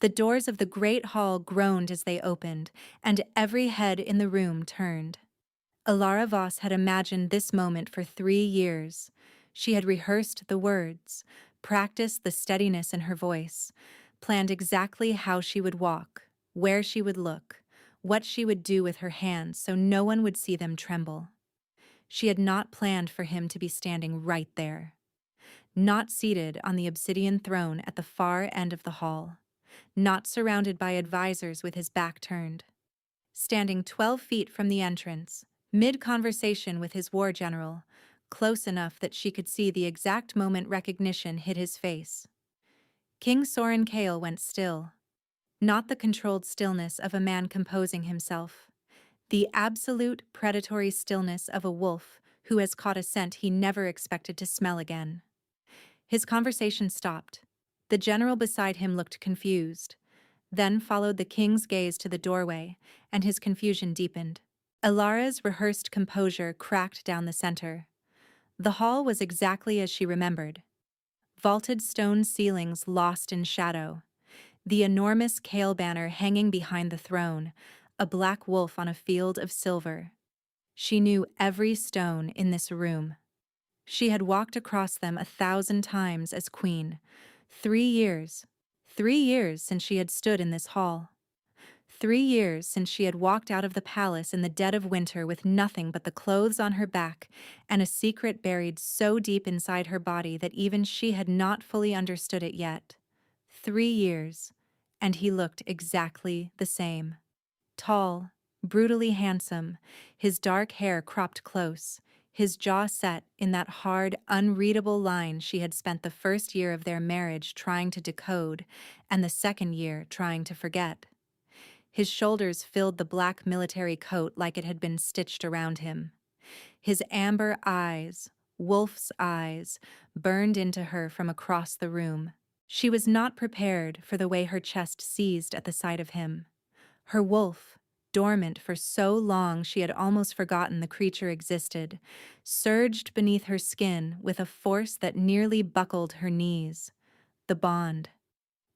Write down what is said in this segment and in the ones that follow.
The doors of the great hall groaned as they opened, and every head in the room turned. Alara Voss had imagined this moment for 3 years. She had rehearsed the words, practiced the steadiness in her voice, planned exactly how she would walk, where she would look, what she would do with her hands so no one would see them tremble. She had not planned for him to be standing right there, not seated on the obsidian throne at the far end of the hall, not surrounded by advisors with his back turned. Standing 12 feet from the entrance, mid-conversation with his war general, close enough that she could see the exact moment recognition hit his face. King Soren Kale went still. Not the controlled stillness of a man composing himself. The absolute predatory stillness of a wolf who has caught a scent he never expected to smell again. His conversation stopped. The general beside him looked confused. Then followed the king's gaze to the doorway, and his confusion deepened. Alara's rehearsed composure cracked down the center. The hall was exactly as she remembered. Vaulted stone ceilings lost in shadow. The enormous Kale banner hanging behind the throne, a black wolf on a field of silver. She knew every stone in this room. She had walked across them 1,000 times as queen. 3 years. 3 years since she had stood in this hall. 3 years since she had walked out of the palace in the dead of winter with nothing but the clothes on her back and a secret buried so deep inside her body that even she had not fully understood it yet. 3 years, and he looked exactly the same. Tall, brutally handsome, his dark hair cropped close, his jaw set in that hard, unreadable line she had spent the first year of their marriage trying to decode and the second year trying to forget. His shoulders filled the black military coat like it had been stitched around him. His amber eyes, wolf's eyes, burned into her from across the room. She was not prepared for the way her chest seized at the sight of him. Her wolf, dormant for so long she had almost forgotten the creature existed, surged beneath her skin with a force that nearly buckled her knees. The bond.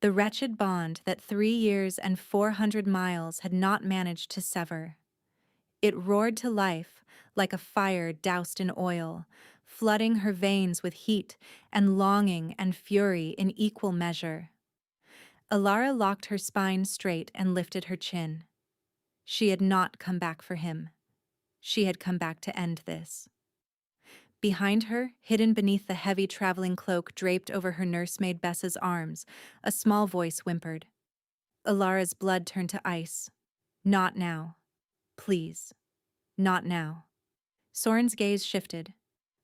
The wretched bond that 3 years and 400 miles had not managed to sever. It roared to life like a fire doused in oil, flooding her veins with heat and longing and fury in equal measure. Alara locked her spine straight and lifted her chin. She had not come back for him. She had come back to end this. Behind her, hidden beneath the heavy traveling cloak draped over her nursemaid Bessa's arms, a small voice whimpered. Alara's blood turned to ice. Not now. Please. Not now. Soren's gaze shifted,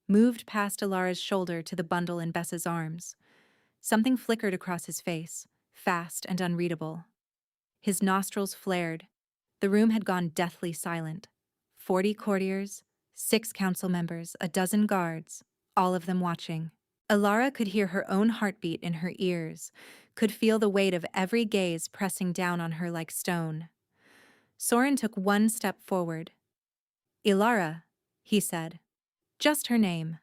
moved past Alara's shoulder to the bundle in Bessa's arms. Something flickered across his face, fast and unreadable. His nostrils flared. The room had gone deathly silent. 40 courtiers, 6 council members, a dozen guards, all of them watching. Alara could hear her own heartbeat in her ears, could feel the weight of every gaze pressing down on her like stone. Soren took one step forward. Ilara, he said. Just her name.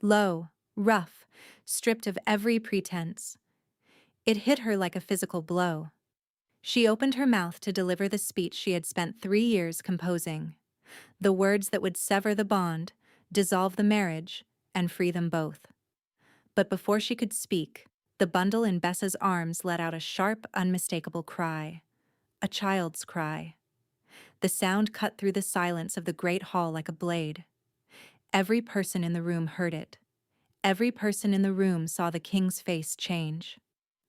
Low, rough, stripped of every pretense. It hit her like a physical blow. She opened her mouth to deliver the speech she had spent 3 years composing. The words that would sever the bond, dissolve the marriage, and free them both. But before she could speak, the bundle in Bessa's arms let out a sharp, unmistakable cry. A child's cry. The sound cut through the silence of the great hall like a blade. Every person in the room heard it. Every person in the room saw the king's face change.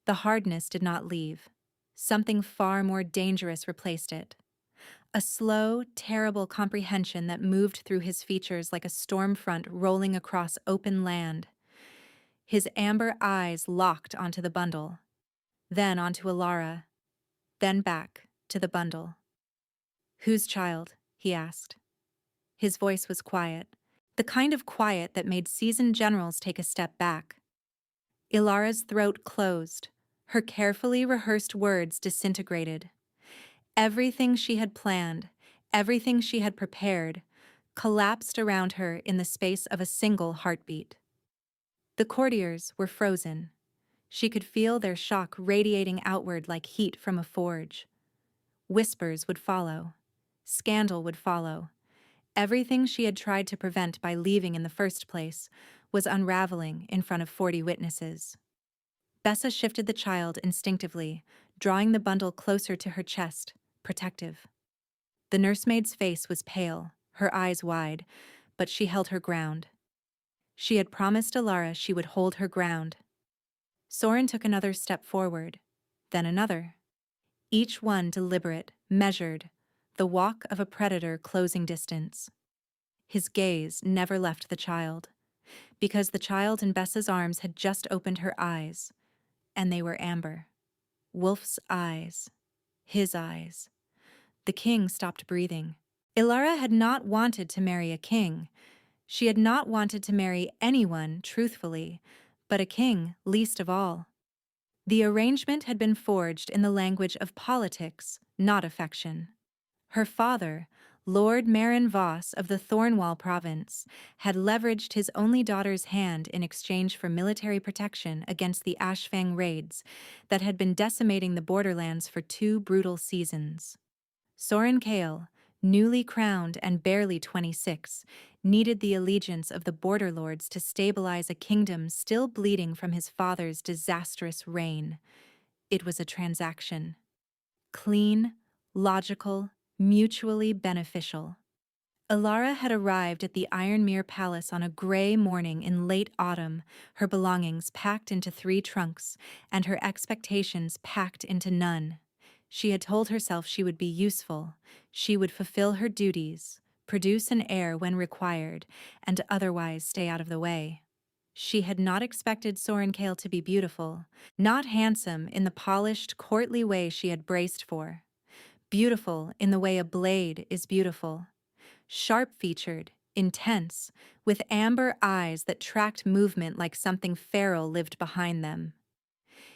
The hardness did not leave. Something far more dangerous replaced it. A slow, terrible comprehension that moved through his features like a storm front rolling across open land. His amber eyes locked onto the bundle, then onto Alara, then back to the bundle. Whose child? He asked. His voice was quiet, the kind of quiet that made seasoned generals take a step back. Ilara's throat closed, her carefully rehearsed words disintegrated. Everything she had planned, everything she had prepared, collapsed around her in the space of a single heartbeat. The courtiers were frozen. She could feel their shock radiating outward like heat from a forge. Whispers would follow. Scandal would follow. Everything she had tried to prevent by leaving in the first place was unraveling in front of 40 witnesses. Bessa shifted the child instinctively, drawing the bundle closer to her chest, protective. The nursemaid's face was pale, her eyes wide, but she held her ground. She had promised Alara she would hold her ground. Soren took another step forward, then another. Each one deliberate, measured, the walk of a predator closing distance. His gaze never left the child, because the child in Bessa's arms had just opened her eyes, and they were amber. Wolf's eyes. His eyes. The king stopped breathing. Ilara had not wanted to marry a king. She had not wanted to marry anyone, truthfully, but a king least of all. The arrangement had been forged in the language of politics, not affection. Her father, Lord Marin Voss of the Thornwall province, had leveraged his only daughter's hand in exchange for military protection against the Ashfang raids that had been decimating the borderlands for 2 brutal seasons. Soren Kale, newly crowned and barely 26, needed the allegiance of the border lords to stabilize a kingdom still bleeding from his father's disastrous reign. It was a transaction. Clean, logical, mutually beneficial. Alara had arrived at the Ironmere Palace on a gray morning in late autumn, her belongings packed into 3 trunks, and her expectations packed into none. She had told herself she would be useful, she would fulfill her duties, produce an heir when required, and otherwise stay out of the way. She had not expected Soren Kale to be beautiful, not handsome in the polished, courtly way she had braced for. Beautiful in the way a blade is beautiful. Sharp-featured, intense, with amber eyes that tracked movement like something feral lived behind them.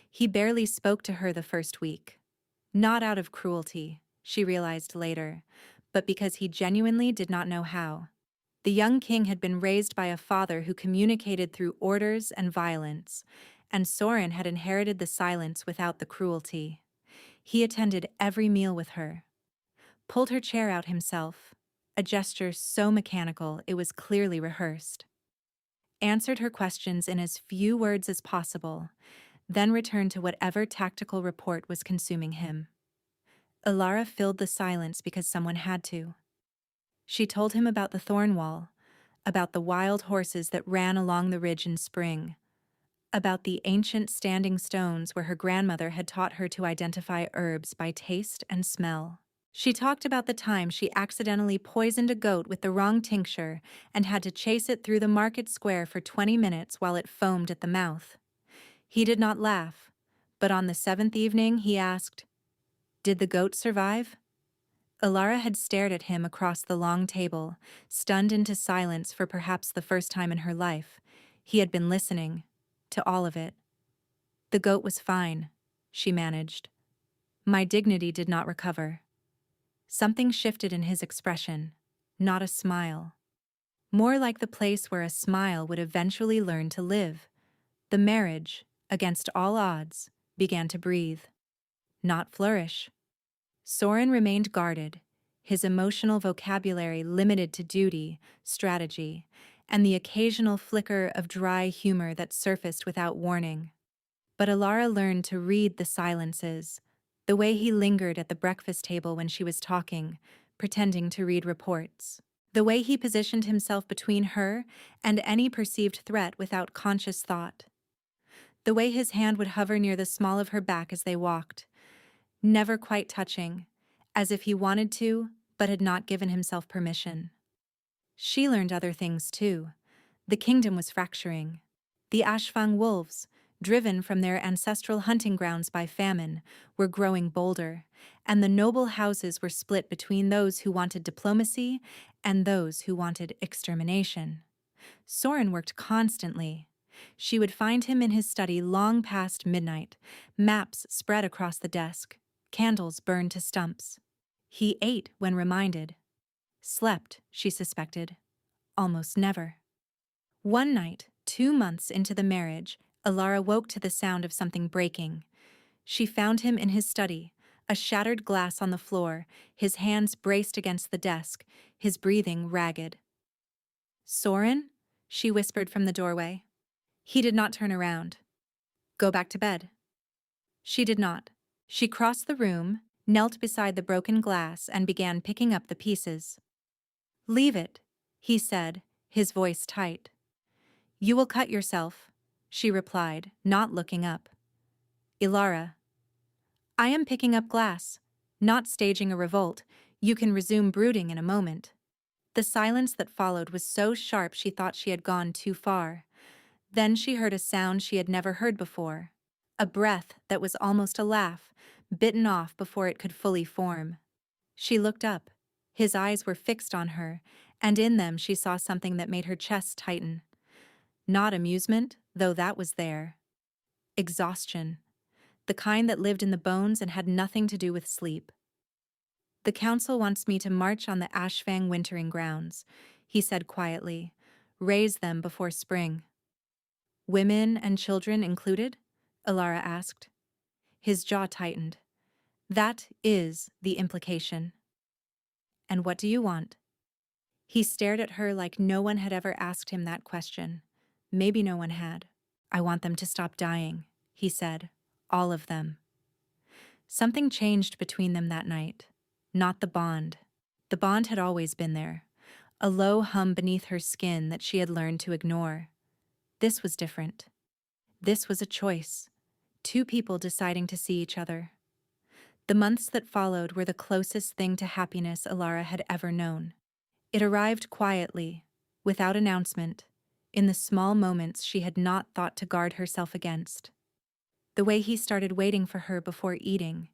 He barely spoke to her the first week. Not out of cruelty, she realized later, but because he genuinely did not know how. The young king had been raised by a father who communicated through orders and violence, and Soren had inherited the silence without the cruelty. He attended every meal with her, pulled her chair out himself, a gesture so mechanical it was clearly rehearsed, answered her questions in as few words as possible, then returned to whatever tactical report was consuming him. Alara filled the silence because someone had to. She told him about the Thornwall, about the wild horses that ran along the ridge in spring, about the ancient standing stones where her grandmother had taught her to identify herbs by taste and smell. She talked about the time she accidentally poisoned a goat with the wrong tincture and had to chase it through the market square for 20 minutes while it foamed at the mouth. He did not laugh, but on the 7th evening he asked, "Did the goat survive?" Alara had stared at him across the long table, stunned into silence for perhaps the first time in her life. He had been listening to all of it. "The goat was fine," she managed. "My dignity did not recover." Something shifted in his expression, not a smile. More like the place where a smile would eventually learn to live. The marriage, against all odds, began to breathe, not flourish. Soren remained guarded, his emotional vocabulary limited to duty, strategy, and the occasional flicker of dry humor that surfaced without warning. But Alara learned to read the silences, the way he lingered at the breakfast table when she was talking, pretending to read reports. The way he positioned himself between her and any perceived threat without conscious thought. The way his hand would hover near the small of her back as they walked, never quite touching, as if he wanted to, but had not given himself permission. She learned other things too. The kingdom was fracturing. The Ashfang wolves, driven from their ancestral hunting grounds by famine, were growing bolder, and the noble houses were split between those who wanted diplomacy and those who wanted extermination. Soren worked constantly. She would find him in his study long past midnight, maps spread across the desk, candles burned to stumps. He ate when reminded. Slept, she suspected, almost never. One night, 2 months into the marriage, Alara woke to the sound of something breaking. She found him in his study, a shattered glass on the floor, his hands braced against the desk, his breathing ragged. "Soren?" she whispered from the doorway. He did not turn around. "Go back to bed." She did not. She crossed the room, knelt beside the broken glass, and began picking up the pieces. "Leave it," he said, his voice tight. "You will cut yourself," she replied, not looking up. "Ilara." "I am picking up glass, not staging a revolt. You can resume brooding in a moment." The silence that followed was so sharp she thought she had gone too far. Then she heard a sound she had never heard before. A breath that was almost a laugh, bitten off before it could fully form. She looked up. His eyes were fixed on her, and in them she saw something that made her chest tighten. Not amusement, though that was there. Exhaustion. The kind that lived in the bones and had nothing to do with sleep. "The council wants me to march on the Ashfang wintering grounds," he said quietly. "Raise them before spring." "Women and children included?" Alara asked. His jaw tightened. "That is the implication." "And what do you want?" He stared at her like no one had ever asked him that question. Maybe no one had. "I want them to stop dying," he said. "All of them." Something changed between them that night. Not the bond. The bond had always been there, a low hum beneath her skin that she had learned to ignore. This was different. This was a choice. Two people deciding to see each other. The months that followed were the closest thing to happiness Alara had ever known. It arrived quietly, without announcement, in the small moments she had not thought to guard herself against. The way he started waiting for her before eating,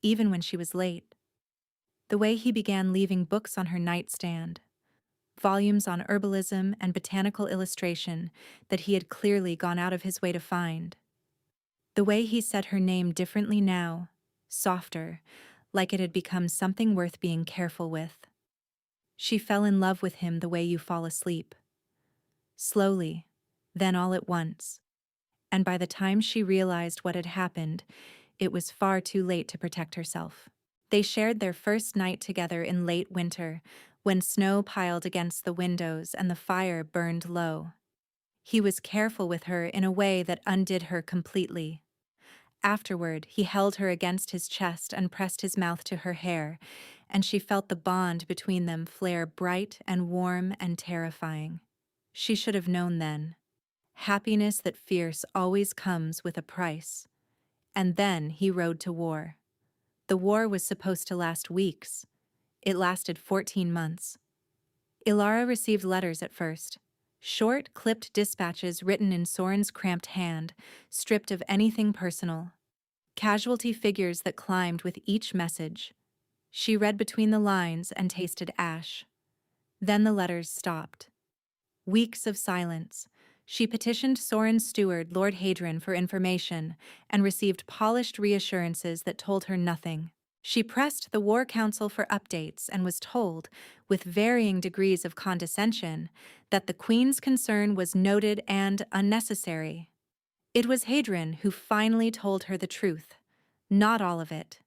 even when she was late. The way he began leaving books on her nightstand, volumes on herbalism and botanical illustration that he had clearly gone out of his way to find. The way he said her name differently now, softer, like it had become something worth being careful with. She fell in love with him the way you fall asleep. Slowly, then all at once. And by the time she realized what had happened, it was far too late to protect herself. They shared their first night together in late winter, when snow piled against the windows and the fire burned low. He was careful with her in a way that undid her completely. Afterward, he held her against his chest and pressed his mouth to her hair, and she felt the bond between them flare bright and warm and terrifying. She should have known then. Happiness that fierce always comes with a price. And then he rode to war. The war was supposed to last weeks. It lasted 14 months. Ilara received letters at first. Short, clipped dispatches written in Soren's cramped hand, stripped of anything personal. Casualty figures that climbed with each message. She read between the lines and tasted ash. Then the letters stopped. Weeks of silence. She petitioned Soren's steward, Lord Hadrian, for information and received polished reassurances that told her nothing. She pressed the War Council for updates and was told, with varying degrees of condescension, that the Queen's concern was noted and unnecessary. It was Hadrian who finally told her the truth. Not all of it.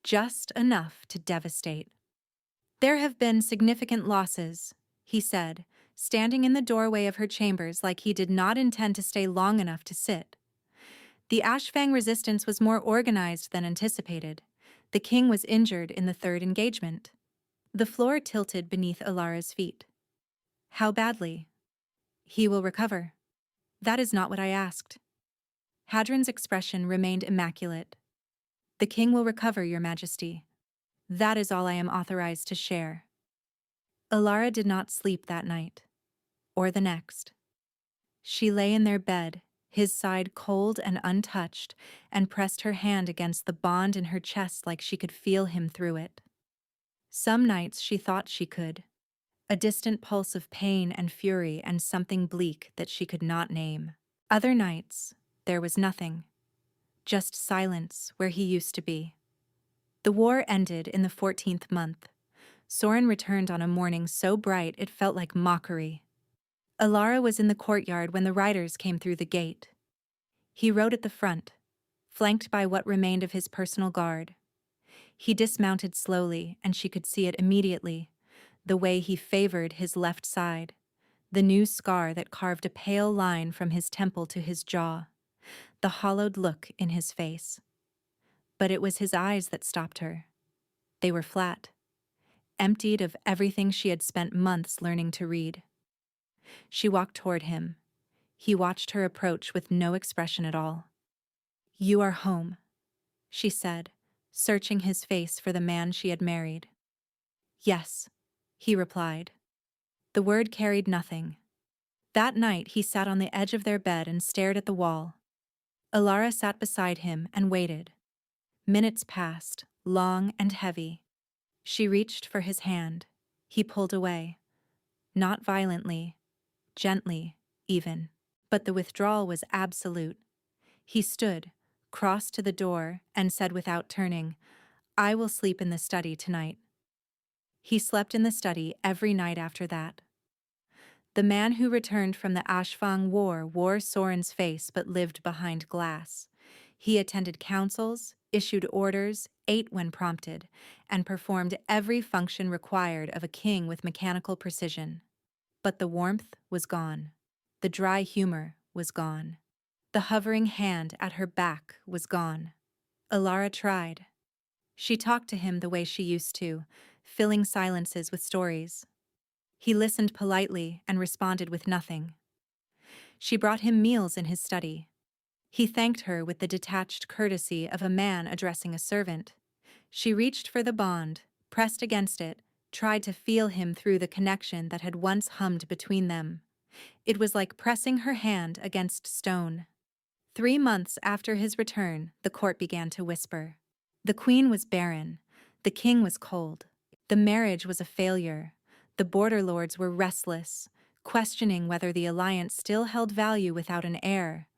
Just enough to devastate. "There have been significant losses," he said, standing in the doorway of her chambers like he did not intend to stay long enough to sit. The Ashfang resistance was more organized than anticipated. The king was injured in the third engagement. The floor tilted beneath Alara's feet. "How badly?" "He will recover." "That is not what I asked." Hadrian's expression remained immaculate. "The king will recover, Your Majesty. That is all I am authorized to share." Alara did not sleep that night, or the next. She lay in their bed, his side cold and untouched, and pressed her hand against the bond in her chest like she could feel him through it. Some nights she thought she could. A distant pulse of pain and fury and something bleak that she could not name. Other nights, there was nothing. Just silence where he used to be. The war ended in the 14th month. Soren returned on a morning so bright it felt like mockery. Alara was in the courtyard when the riders came through the gate. He rode at the front, flanked by what remained of his personal guard. He dismounted slowly, and she could see it immediately, the way he favored his left side, the new scar that carved a pale line from his temple to his jaw, the hollowed look in his face. But it was his eyes that stopped her. They were flat, emptied of everything she had spent months learning to read. She walked toward him. He watched her approach with no expression at all. "You are home," she said, searching his face for the man she had married. "Yes," he replied. The word carried nothing. That night he sat on the edge of their bed and stared at the wall. Alara sat beside him and waited. Minutes passed, long and heavy. She reached for his hand. He pulled away. Not violently, gently, even. But the withdrawal was absolute. He stood, crossed to the door, and said without turning, "I will sleep in the study tonight." He slept in the study every night after that. The man who returned from the Ashfang War wore Soren's face but lived behind glass. He attended councils, issued orders, ate when prompted, and performed every function required of a king with mechanical precision. But the warmth was gone. The dry humor was gone. The hovering hand at her back was gone. Alara tried. She talked to him the way she used to, filling silences with stories. He listened politely and responded with nothing. She brought him meals in his study. He thanked her with the detached courtesy of a man addressing a servant. She reached for the bond, pressed against it, tried to feel him through the connection that had once hummed between them. It was like pressing her hand against stone. 3 months after his return, the court began to whisper. The queen was barren. The king was cold. The marriage was a failure. The border lords were restless, questioning whether the alliance still held value without an heir.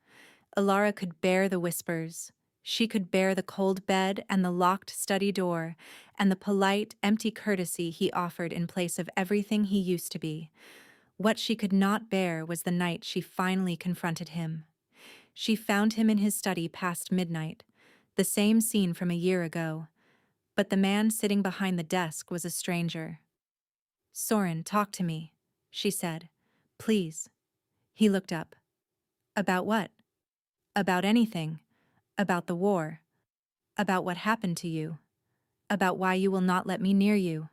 Alara could bear the whispers. She could bear the cold bed and the locked study door, and the polite, empty courtesy he offered in place of everything he used to be. What she could not bear was the night she finally confronted him. She found him in his study past midnight, the same scene from a year ago, but the man sitting behind the desk was a stranger. "Soren, talk to me," she said. "Please." He looked up. "About what?" "About anything. About the war. About what happened to you. About why you will not let me near you."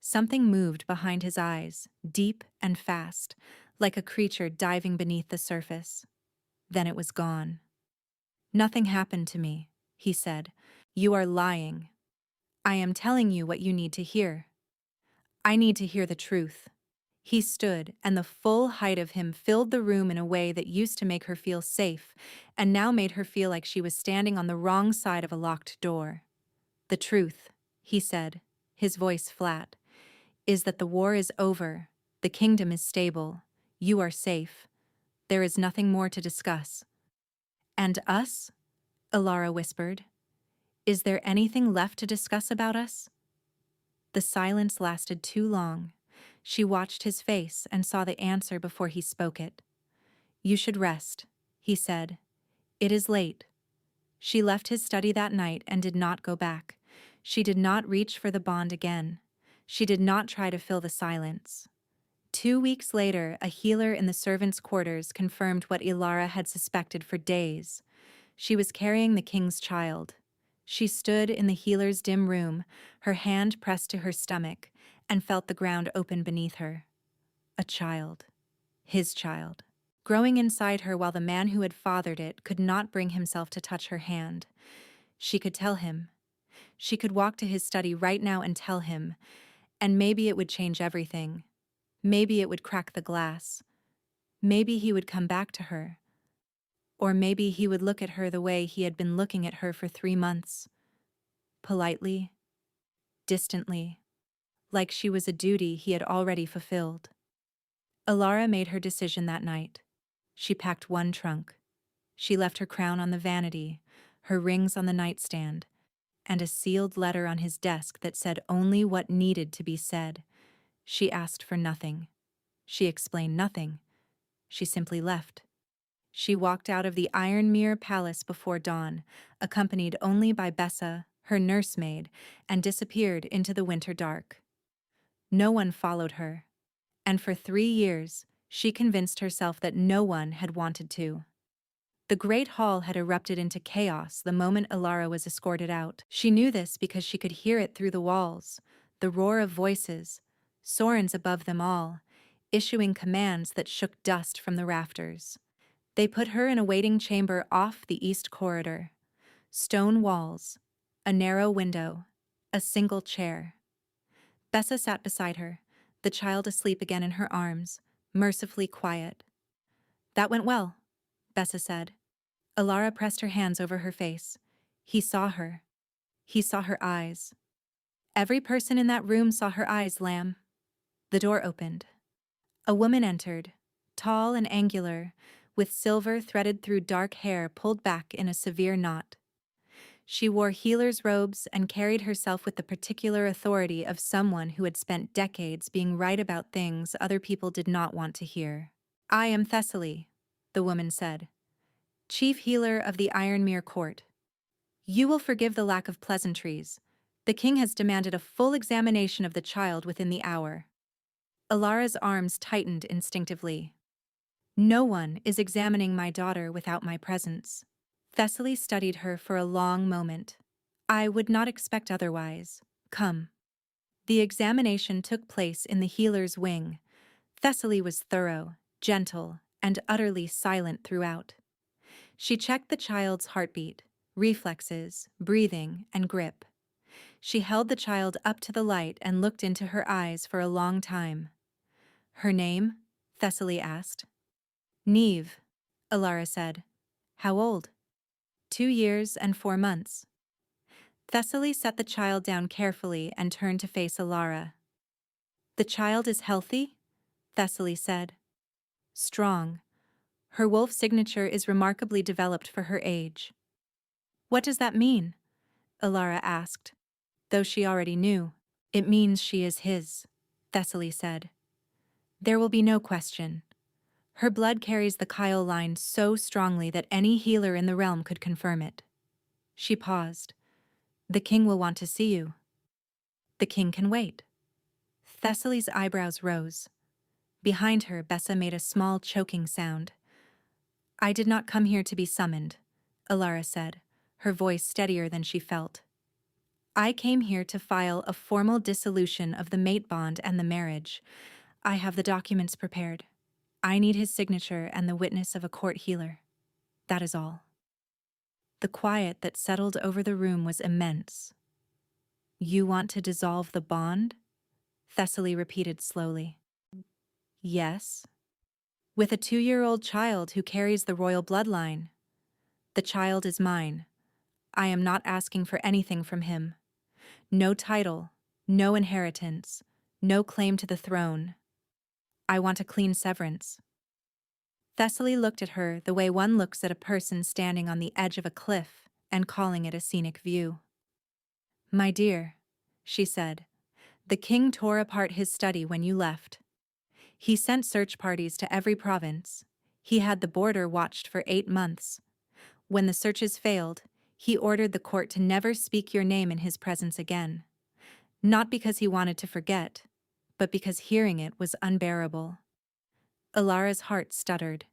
Something moved behind his eyes, deep and fast, like a creature diving beneath the surface. Then it was gone. "Nothing happened to me," he said. "You are lying. I am telling you what you need to hear. I need to hear the truth." He stood, and the full height of him filled the room in a way that used to make her feel safe, and now made her feel like she was standing on the wrong side of a locked door. "The truth," he said, his voice flat, "is that the war is over, the kingdom is stable, you are safe. There is nothing more to discuss." "And us?" Alara whispered. "Is there anything left to discuss about us?" The silence lasted too long. She watched his face and saw the answer before he spoke it. "You should rest," he said. "It is late." She left his study that night and did not go back. She did not reach for the bond again. She did not try to fill the silence. 2 weeks later, a healer in the servants' quarters confirmed what Ilara had suspected for days. She was carrying the king's child. She stood in the healer's dim room, her hand pressed to her stomach, and felt the ground open beneath her. A child. His child. Growing inside her while the man who had fathered it could not bring himself to touch her hand. She could tell him. She could walk to his study right now and tell him, and maybe it would change everything. Maybe it would crack the glass. Maybe he would come back to her. Or maybe he would look at her the way he had been looking at her for 3 months. Politely, distantly, like she was a duty he had already fulfilled. Alara made her decision that night. She packed one trunk. She left her crown on the vanity, her rings on the nightstand, and a sealed letter on his desk that said only what needed to be said. She asked for nothing. She explained nothing. She simply left. She walked out of the Iron Mirror Palace before dawn, accompanied only by Bessa, her nursemaid, and disappeared into the winter dark. No one followed her, and for 3 years, she convinced herself that no one had wanted to. The Great Hall had erupted into chaos the moment Alara was escorted out. She knew this because she could hear it through the walls, the roar of voices, Soren's above them all, issuing commands that shook dust from the rafters. They put her in a waiting chamber off the east corridor. Stone walls, a narrow window, a single chair. Bessa sat beside her, the child asleep again in her arms, mercifully quiet. "That went well," Bessa said. Alara pressed her hands over her face. He saw her. He saw her eyes. Every person in that room saw her eyes, lamb. The door opened. A woman entered, tall and angular, with silver threaded through dark hair pulled back in a severe knot. She wore healer's robes and carried herself with the particular authority of someone who had spent decades being right about things other people did not want to hear. "I am Thessaly," the woman said, "chief healer of the Ironmere court. You will forgive the lack of pleasantries. The king has demanded a full examination of the child within the hour." Alara's arms tightened instinctively. "No one is examining my daughter without my presence." Thessaly studied her for a long moment. "I would not expect otherwise. Come." The examination took place in the healer's wing. Thessaly was thorough, gentle, and utterly silent throughout. She checked the child's heartbeat, reflexes, breathing, and grip. She held the child up to the light and looked into her eyes for a long time. "Her name?" Thessaly asked. "Neve," Alara said. "How old?" 2 years and 4 months. Thessaly set the child down carefully and turned to face Alara. "The child is healthy?" Thessaly said. "Strong. Her wolf signature is remarkably developed for her age." "What does that mean?" Alara asked, though she already knew. "It means she is his," Thessaly said. "There will be no question. Her blood carries the Kyle line so strongly that any healer in the realm could confirm it." She paused. "The king will want to see you." "The king can wait." Thessaly's eyebrows rose. Behind her, Bessa made a small choking sound. "I did not come here to be summoned," Alara said, her voice steadier than she felt. "I came here to file a formal dissolution of the mate bond and the marriage. I have the documents prepared. I need his signature and the witness of a court healer. That is all." The quiet that settled over the room was immense. "You want to dissolve the bond?" Thessaly repeated slowly. "Yes. With a 2-year-old child who carries the royal bloodline. The child is mine. I am not asking for anything from him. No title, no inheritance, no claim to the throne. I want a clean severance." Thessaly looked at her the way one looks at a person standing on the edge of a cliff and calling it a scenic view. "My dear," she said, "the king tore apart his study when you left. He sent search parties to every province. He had the border watched for 8 months. When the searches failed, he ordered the court to never speak your name in his presence again. Not because he wanted to forget, but because hearing it was unbearable." Alara's heart stuttered.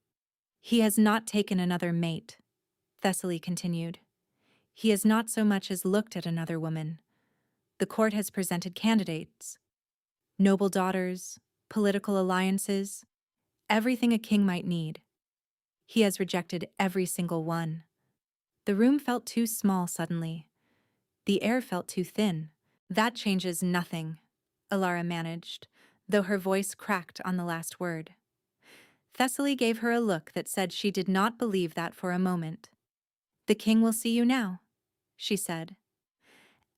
"He has not taken another mate," Thessaly continued. "He has not so much as looked at another woman. The court has presented candidates. Noble daughters, political alliances, everything a king might need. He has rejected every single one." The room felt too small suddenly. The air felt too thin. "That changes nothing," Alara managed, though her voice cracked on the last word. Thessaly gave her a look that said she did not believe that for a moment. "The king will see you now," she said.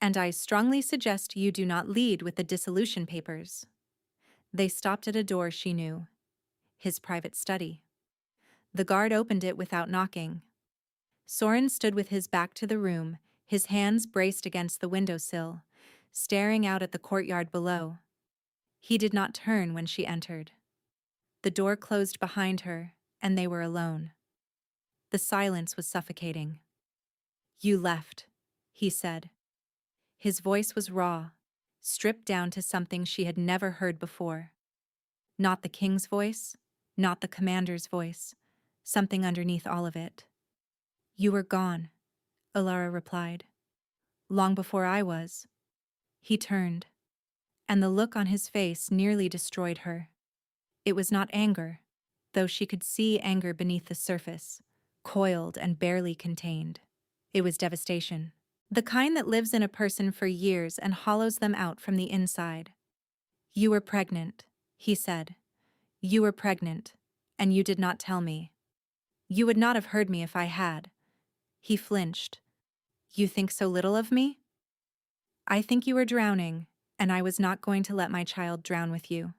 "And I strongly suggest you do not lead with the dissolution papers." They stopped at a door she knew. His private study. The guard opened it without knocking. Soren stood with his back to the room, his hands braced against the windowsill, staring out at the courtyard below. He did not turn when she entered. The door closed behind her, and they were alone. The silence was suffocating. "You left," he said. His voice was raw, stripped down to something she had never heard before. Not the king's voice, not the commander's voice, something underneath all of it. "You were gone," Alara replied. "Long before I was." He turned, and the look on his face nearly destroyed her. It was not anger, though she could see anger beneath the surface, coiled and barely contained. It was devastation. The kind that lives in a person for years and hollows them out from the inside. "You were pregnant," he said. "You were pregnant, and you did not tell me. You would not have heard me if I had." He flinched. "You think so little of me?" "I think you were drowning, and I was not going to let my child drown with you."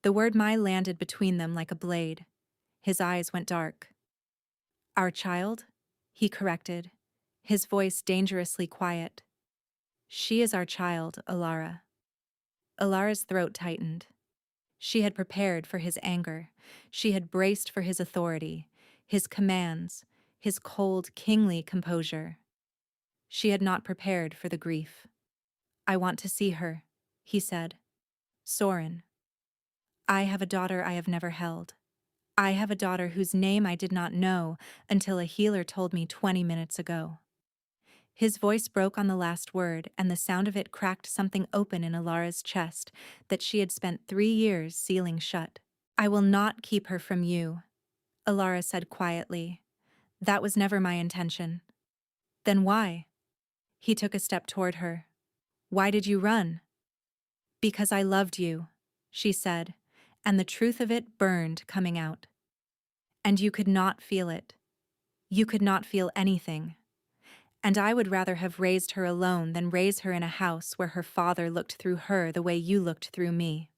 The word "my" landed between them like a blade. His eyes went dark. "Our child?" he corrected, his voice dangerously quiet. "She is our child, Alara." Alara's throat tightened. She had prepared for his anger. She had braced for his authority, his commands, his cold, kingly composure. She had not prepared for the grief. "I want to see her," he said. "Soren. I have a daughter I have never held. I have a daughter whose name I did not know until a healer told me 20 minutes ago." His voice broke on the last word, and the sound of it cracked something open in Alara's chest that she had spent 3 years sealing shut. "I will not keep her from you," Alara said quietly. "That was never my intention." "Then why?" He took a step toward her. "Why did you run?" "Because I loved you," she said, and the truth of it burned coming out. "And you could not feel it. You could not feel anything. And I would rather have raised her alone than raise her in a house where her father looked through her the way you looked through me."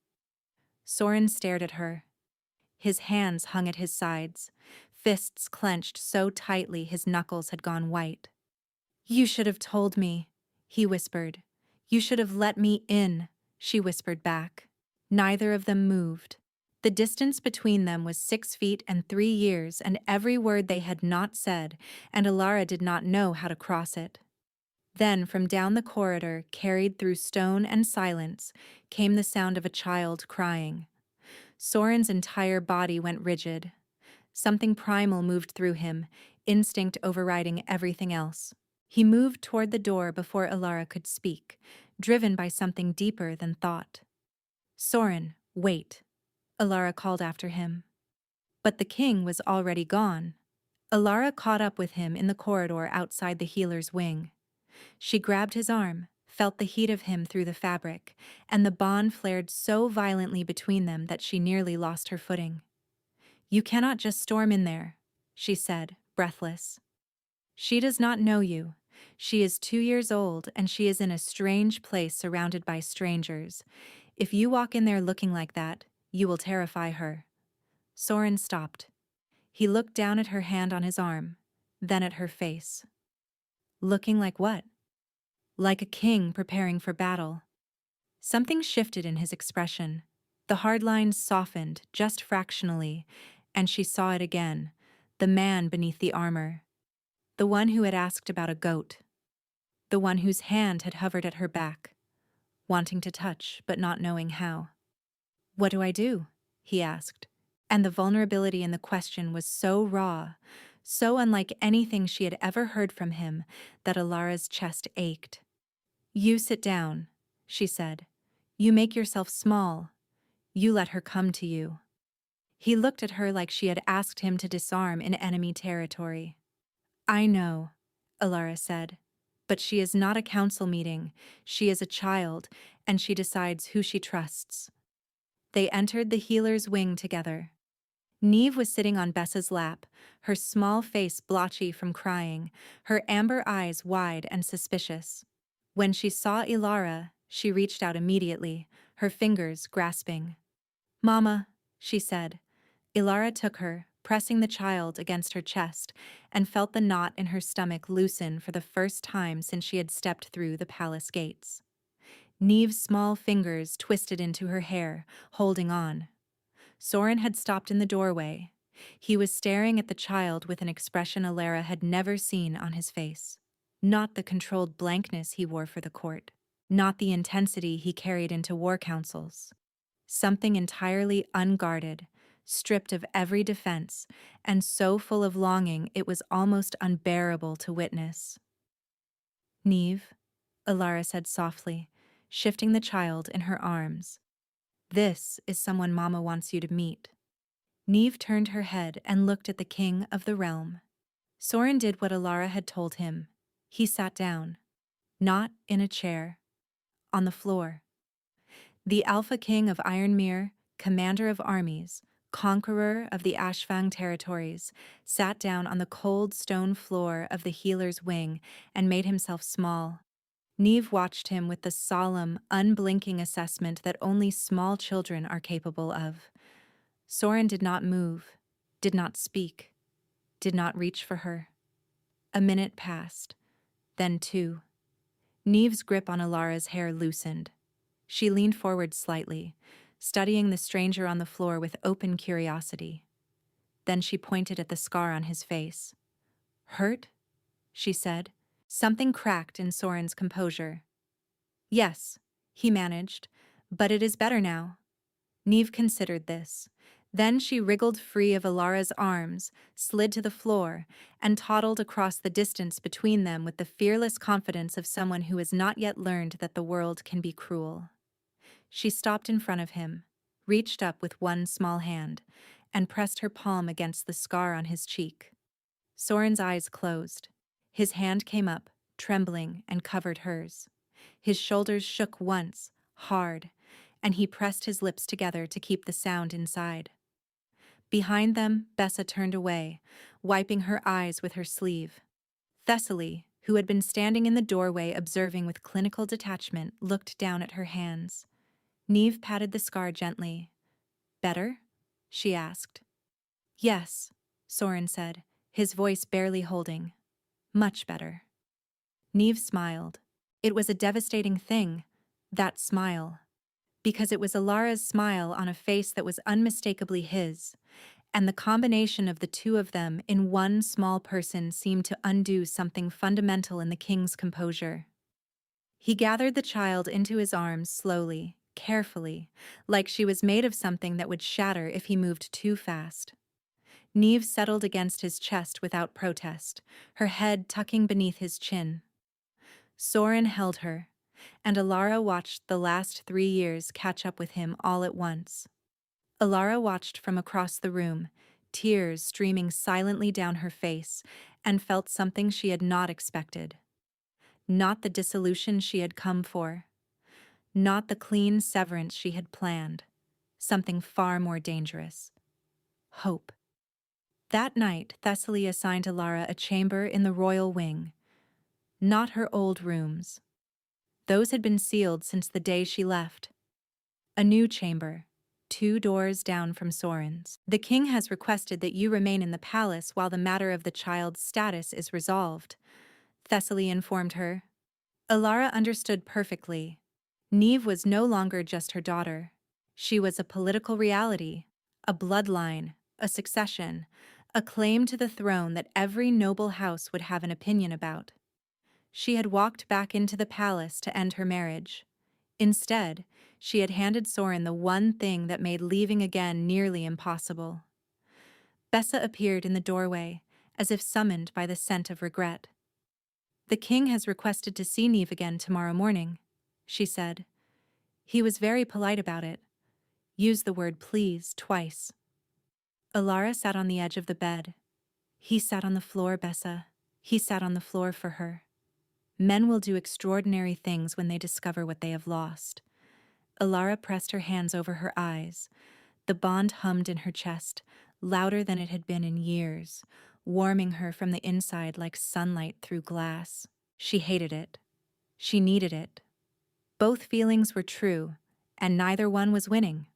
Soren stared at her. His hands hung at his sides, fists clenched so tightly his knuckles had gone white. "You should have told me," he whispered. "You should have let me in," she whispered back. Neither of them moved. The distance between them was 6 feet and 3 years, and every word they had not said, and Alara did not know how to cross it. Then from down the corridor, carried through stone and silence, came the sound of a child crying. Soren's entire body went rigid. Something primal moved through him, instinct overriding everything else. He moved toward the door before Alara could speak, driven by something deeper than thought. "Soren, wait," Alara called after him. But the king was already gone. Alara caught up with him in the corridor outside the healer's wing. She grabbed his arm, felt the heat of him through the fabric, and the bond flared so violently between them that she nearly lost her footing. "You cannot just storm in there," she said, breathless. "She does not know you. She is 2 years old, and she is in a strange place surrounded by strangers. If you walk in there looking like that, you will terrify her." Soren stopped. He looked down at her hand on his arm, then at her face. "Looking like what?" "Like a king preparing for battle." Something shifted in his expression. The hard lines softened, just fractionally, and she saw it again, the man beneath the armor. The one who had asked about a goat. The one whose hand had hovered at her back, wanting to touch but not knowing how. "What do I do?" he asked, and the vulnerability in the question was so raw, so unlike anything she had ever heard from him, that Alara's chest ached. "You sit down," she said. "You make yourself small. You let her come to you." He looked at her like she had asked him to disarm in enemy territory. "I know," Alara said, "but she is not a council meeting. She is a child, and she decides who she trusts." They entered the healer's wing together. Neve was sitting on Bessa's lap, her small face blotchy from crying, her amber eyes wide and suspicious. When she saw Ilara, she reached out immediately, her fingers grasping. "Mama," she said. Ilara took her, pressing the child against her chest, and felt the knot in her stomach loosen for the first time since she had stepped through the palace gates. Neve's small fingers twisted into her hair, holding on. Soren had stopped in the doorway, He was staring at the child with an expression Alara had never seen on his face. Not the controlled blankness he wore for the court. Not the intensity he carried into war councils. Something entirely unguarded, stripped of every defense, and so full of longing it was almost unbearable to witness. Neve, Alara said softly, shifting the child in her arms. This is someone Mama wants you to meet. Neve turned her head and looked at the king of the realm. Soren did what Alara had told him. He sat down. Not in a chair. On the floor. The Alpha King of Ironmere, commander of armies, conqueror of the Ashfang territories, sat down on the cold stone floor of the healer's wing and made himself small. Neve watched him with the solemn, unblinking assessment that only small children are capable of. Soren did not move, did not speak, did not reach for her. A minute passed, then two. Neve's grip on Alara's hair loosened. She leaned forward slightly, studying the stranger on the floor with open curiosity. Then she pointed at the scar on his face. "Hurt?" she said. Something cracked in Soren's composure. "Yes," he managed, "but it is better now." Neve considered this. Then she wriggled free of Alara's arms, slid to the floor, and toddled across the distance between them with the fearless confidence of someone who has not yet learned that the world can be cruel. She stopped in front of him, reached up with one small hand, and pressed her palm against the scar on his cheek. Soren's eyes closed. His hand came up, trembling, and covered hers. His shoulders shook once, hard, and he pressed his lips together to keep the sound inside. Behind them, Bessa turned away, wiping her eyes with her sleeve. Thessaly, who had been standing in the doorway observing with clinical detachment, looked down at her hands. Neve patted the scar gently. "Better?" she asked. "Yes," Soren said, his voice barely holding. "Much better." Neve smiled. It was a devastating thing, that smile. Because it was Alara's smile on a face that was unmistakably his, and the combination of the two of them in one small person seemed to undo something fundamental in the king's composure. He gathered the child into his arms slowly, carefully, like she was made of something that would shatter if he moved too fast. Neve settled against his chest without protest, her head tucking beneath his chin. Soren held her, and Alara watched the last 3 years catch up with him all at once. Alara watched from across the room, tears streaming silently down her face, and felt something she had not expected. Not the dissolution she had come for. Not the clean severance she had planned. Something far more dangerous. Hope. That night, Thessaly assigned Alara a chamber in the royal wing. Not her old rooms. Those had been sealed since the day she left. A new chamber, 2 doors down from Soren's. "The king has requested that you remain in the palace while the matter of the child's status is resolved," Thessaly informed her. Alara understood perfectly. Neve was no longer just her daughter. She was a political reality, a bloodline, a succession, a claim to the throne that every noble house would have an opinion about. She had walked back into the palace to end her marriage. Instead, she had handed Soren the one thing that made leaving again nearly impossible. Bessa appeared in the doorway, as if summoned by the scent of regret. "The king has requested to see Neve again tomorrow morning," she said. He was very polite about it. Used the word please twice. Alara sat on the edge of the bed. "He sat on the floor, Bessa. He sat on the floor for her. Men will do extraordinary things when they discover what they have lost." Alara pressed her hands over her eyes. The bond hummed in her chest, louder than it had been in years, warming her from the inside like sunlight through glass. She hated it. She needed it. Both feelings were true, and neither one was winning.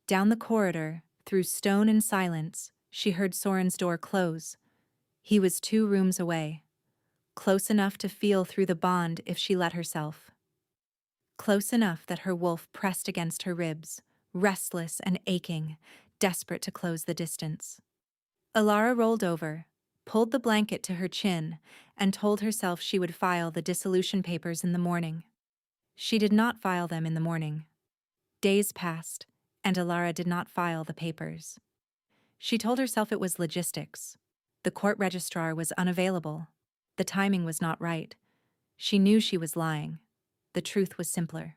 Down the corridor, through stone and silence, she heard Soren's door close. He was 2 rooms away. Close enough to feel through the bond if she let herself. Close enough that her wolf pressed against her ribs, restless and aching, desperate to close the distance. Alara rolled over, pulled the blanket to her chin, and told herself she would file the dissolution papers in the morning. She did not file them in the morning. Days passed, and Alara did not file the papers. She told herself it was logistics. The court registrar was unavailable. The timing was not right. She knew she was lying. The truth was simpler.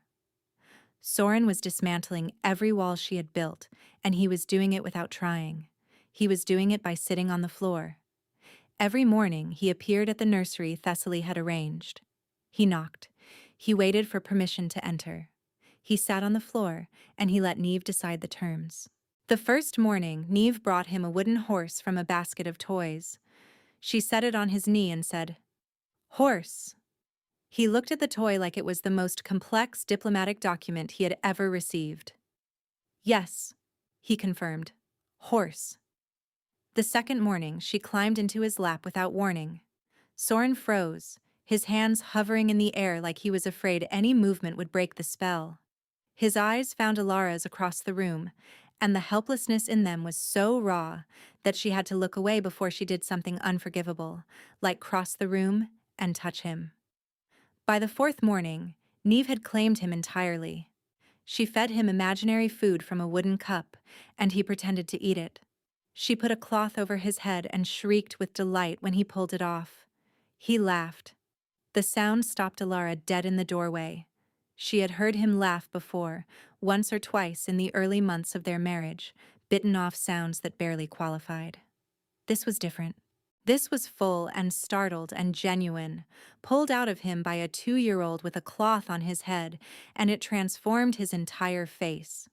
Soren was dismantling every wall she had built, and he was doing it without trying. He was doing it by sitting on the floor. Every morning he appeared at the nursery Thessaly had arranged. He knocked. He waited for permission to enter. He sat on the floor, and he let Neve decide the terms. The first morning, Neve brought him a wooden horse from a basket of toys. She set it on his knee and said, "Horse." He looked at the toy like it was the most complex diplomatic document he had ever received. "Yes," he confirmed. "Horse." The second morning, she climbed into his lap without warning. Soren froze, his hands hovering in the air like he was afraid any movement would break the spell. His eyes found Alara's across the room, and the helplessness in them was so raw that she had to look away before she did something unforgivable, like cross the room and touch him. By the fourth morning, Neve had claimed him entirely. She fed him imaginary food from a wooden cup, and he pretended to eat it. She put a cloth over his head and shrieked with delight when he pulled it off. He laughed. The sound stopped Alara dead in the doorway. She had heard him laugh before, once or twice in the early months of their marriage, bitten off sounds that barely qualified. This was different. This was full and startled and genuine, pulled out of him by a 2-year-old with a cloth on his head, and it transformed his entire face.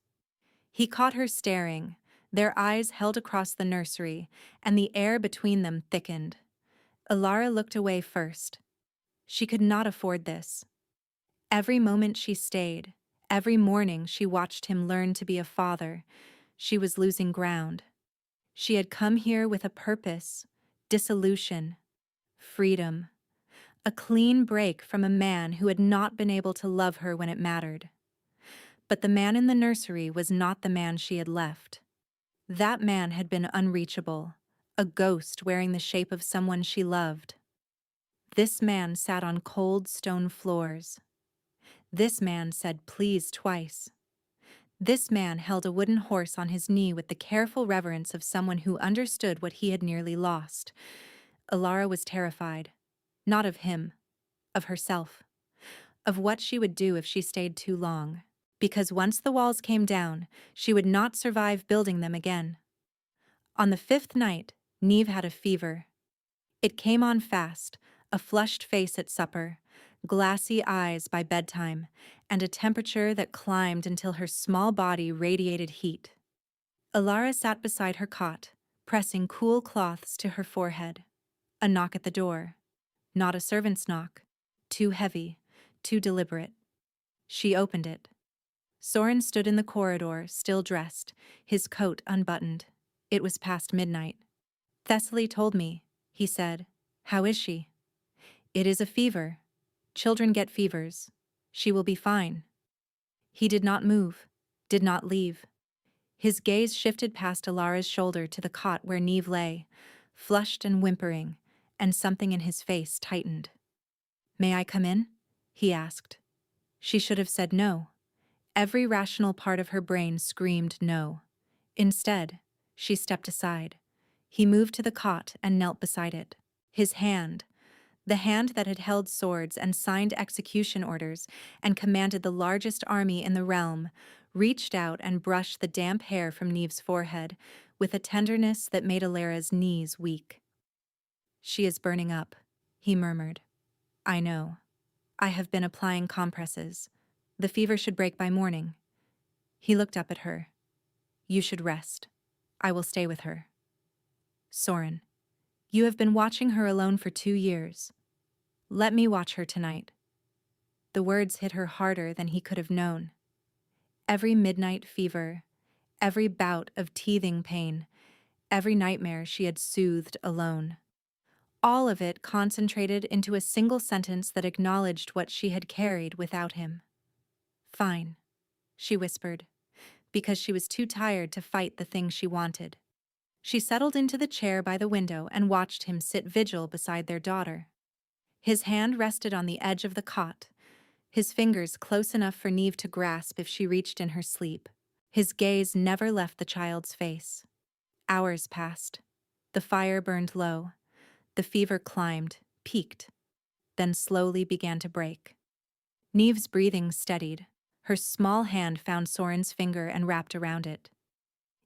He caught her staring, their eyes held across the nursery, and the air between them thickened. Alara looked away first. She could not afford this. Every moment she stayed, every morning she watched him learn to be a father, she was losing ground. She had come here with a purpose, dissolution, freedom, a clean break from a man who had not been able to love her when it mattered. But the man in the nursery was not the man she had left. That man had been unreachable, a ghost wearing the shape of someone she loved. This man sat on cold stone floors. This man said please twice. This man held a wooden horse on his knee with the careful reverence of someone who understood what he had nearly lost. Alara was terrified. Not of him, of herself. Of what she would do if she stayed too long. Because once the walls came down, she would not survive building them again. On the 5th night, Neve had a fever. It came on fast, a flushed face at supper, glassy eyes by bedtime, and a temperature that climbed until her small body radiated heat. Alara sat beside her cot, pressing cool cloths to her forehead. A knock at the door. Not a servant's knock. Too heavy, too deliberate. She opened it. Soren stood in the corridor, still dressed, his coat unbuttoned. It was past midnight. "Thessaly told me," he said. "How is she?" "It is a fever. Children get fevers. She will be fine." He did not move, did not leave. His gaze shifted past Alara's shoulder to the cot where Neve lay, flushed and whimpering, and something in his face tightened. "May I come in?" he asked. She should have said no. Every rational part of her brain screamed no. Instead, she stepped aside. He moved to the cot and knelt beside it. His hand, the hand that had held swords and signed execution orders and commanded the largest army in the realm, reached out and brushed the damp hair from Neve's forehead with a tenderness that made Alara's knees weak. "She is burning up," he murmured. "I know. I have been applying compresses. The fever should break by morning." He looked up at her. "You should rest. I will stay with her." "Soren, you have been watching her alone for 2 years. Let me watch her tonight." The words hit her harder than he could have known. Every midnight fever, every bout of teething pain, every nightmare she had soothed alone. All of it concentrated into a single sentence that acknowledged what she had carried without him. "Fine," she whispered, because she was too tired to fight the thing she wanted. She settled into the chair by the window and watched him sit vigil beside their daughter. His hand rested on the edge of the cot, his fingers close enough for Neve to grasp if she reached in her sleep. His gaze never left the child's face. Hours passed. The fire burned low. The fever climbed, peaked, then slowly began to break. Neve's breathing steadied. Her small hand found Soren's finger and wrapped around it.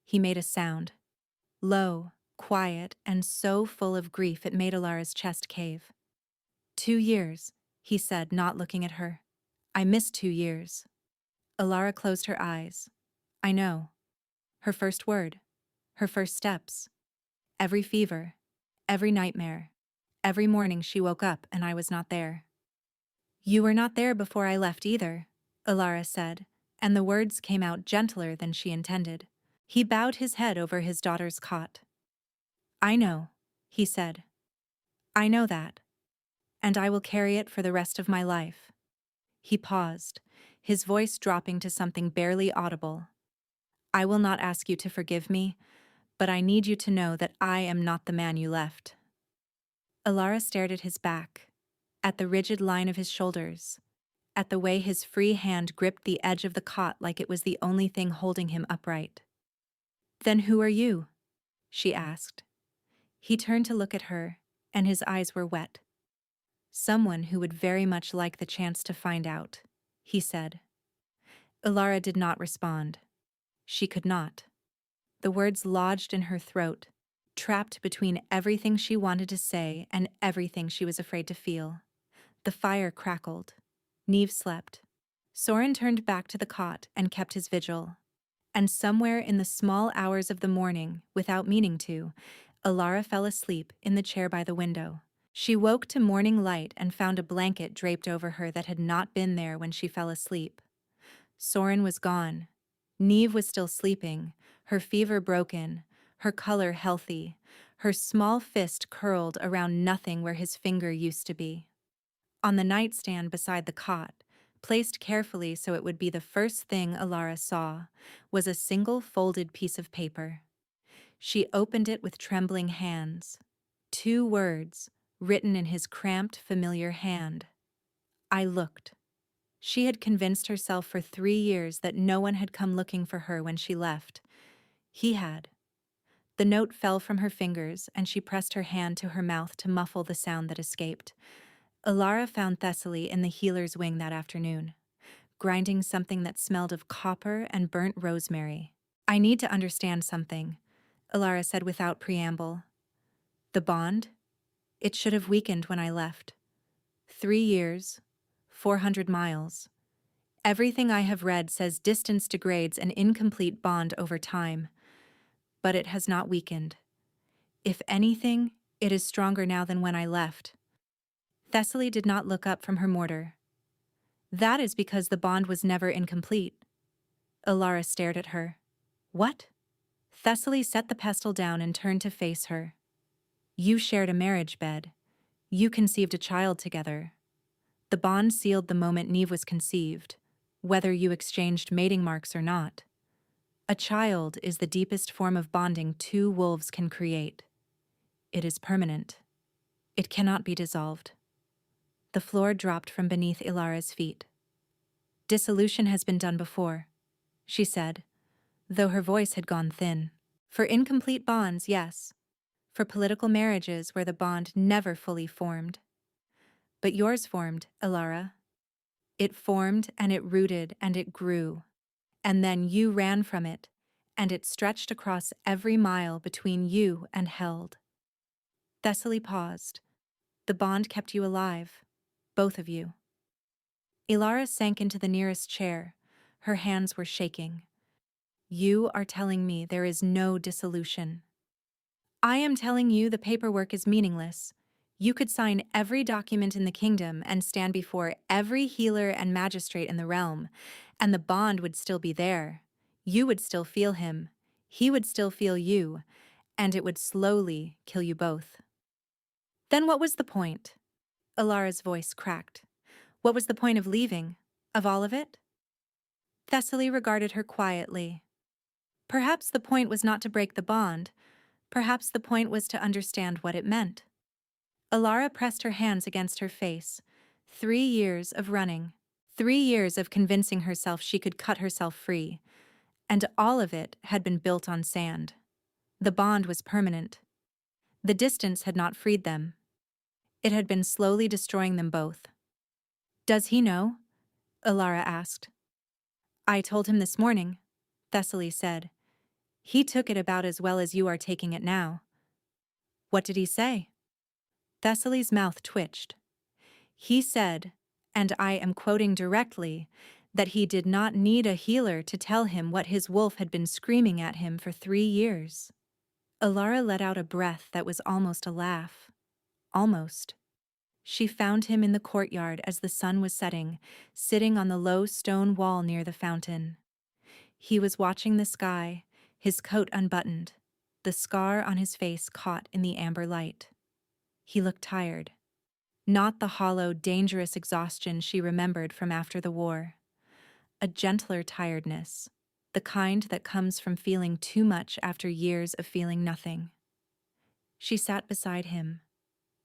He made a sound. Low, quiet, and so full of grief it made Alara's chest cave. 2 years, he said, not looking at her. I missed 2 years. Alara closed her eyes. I know. Her first word. Her first steps. Every fever. Every nightmare. Every morning she woke up and I was not there. You were not there before I left either, Alara said, and the words came out gentler than she intended. He bowed his head over his daughter's cot. I know, he said. I know that. And I will carry it for the rest of my life. He paused, his voice dropping to something barely audible. I will not ask you to forgive me, but I need you to know that I am not the man you left. Alara stared at his back, at the rigid line of his shoulders, at the way his free hand gripped the edge of the cot like it was the only thing holding him upright. Then who are you? She asked. He turned to look at her, and his eyes were wet. Someone who would very much like the chance to find out, he said. Alara did not respond. She could not. The words lodged in her throat, trapped between everything she wanted to say and everything she was afraid to feel. The fire crackled. Neve slept. Soren turned back to the cot and kept his vigil. And somewhere in the small hours of the morning, without meaning to, Alara fell asleep in the chair by the window. She woke to morning light and found a blanket draped over her that had not been there when she fell asleep. Soren was gone. Neve was still sleeping, her fever broken, her color healthy, her small fist curled around nothing where his finger used to be. On the nightstand beside the cot, placed carefully so it would be the first thing Alara saw, was a single folded piece of paper. She opened it with trembling hands. 2 words, written in his cramped, familiar hand. I looked. She had convinced herself for 3 years that no one had come looking for her when she left. He had. The note fell from her fingers, and she pressed her hand to her mouth to muffle the sound that escaped. Alara found Thessaly in the healer's wing that afternoon, grinding something that smelled of copper and burnt rosemary. I need to understand something, Alara said without preamble. The bond? It should have weakened when I left. 3 years, 400 miles. Everything I have read says distance degrades an incomplete bond over time, but it has not weakened. If anything, it is stronger now than when I left. Thessaly did not look up from her mortar. That is because the bond was never incomplete. Alara stared at her. What? Thessaly set the pestle down and turned to face her. You shared a marriage bed. You conceived a child together. The bond sealed the moment Neve was conceived, whether you exchanged mating marks or not. A child is the deepest form of bonding 2 wolves can create. It is permanent. It cannot be dissolved. The floor dropped from beneath Ilara's feet. Dissolution has been done before, she said, though her voice had gone thin. For incomplete bonds, yes. For political marriages where the bond never fully formed. But yours formed, Alara. It formed and it rooted and it grew. And then you ran from it, and it stretched across every mile between you and held. Thessaly paused. The bond kept you alive, both of you. Ilara sank into the nearest chair. Her hands were shaking. You are telling me there is no dissolution. I am telling you the paperwork is meaningless. You could sign every document in the kingdom and stand before every healer and magistrate in the realm, and the bond would still be there. You would still feel him. He would still feel you, and it would slowly kill you both. Then what was the point? Alara's voice cracked. What was the point of leaving? Of all of it? Thessaly regarded her quietly. Perhaps the point was not to break the bond, Perhaps the point was to understand what it meant. Alara pressed her hands against her face. 3 years of running. 3 years of convincing herself she could cut herself free. And all of it had been built on sand. The bond was permanent. The distance had not freed them. It had been slowly destroying them both. "Does he know?" Alara asked. "I told him this morning," Thessaly said. "He took it about as well as you are taking it now." "What did he say?" Thessaly's mouth twitched. "He said, and I am quoting directly, that he did not need a healer to tell him what his wolf had been screaming at him for 3 years." Alara let out a breath that was almost a laugh. Almost. She found him in the courtyard as the sun was setting, sitting on the low stone wall near the fountain. He was watching the sky, his coat unbuttoned, the scar on his face caught in the amber light. He looked tired. Not the hollow, dangerous exhaustion she remembered from after the war. A gentler tiredness, the kind that comes from feeling too much after years of feeling nothing. She sat beside him,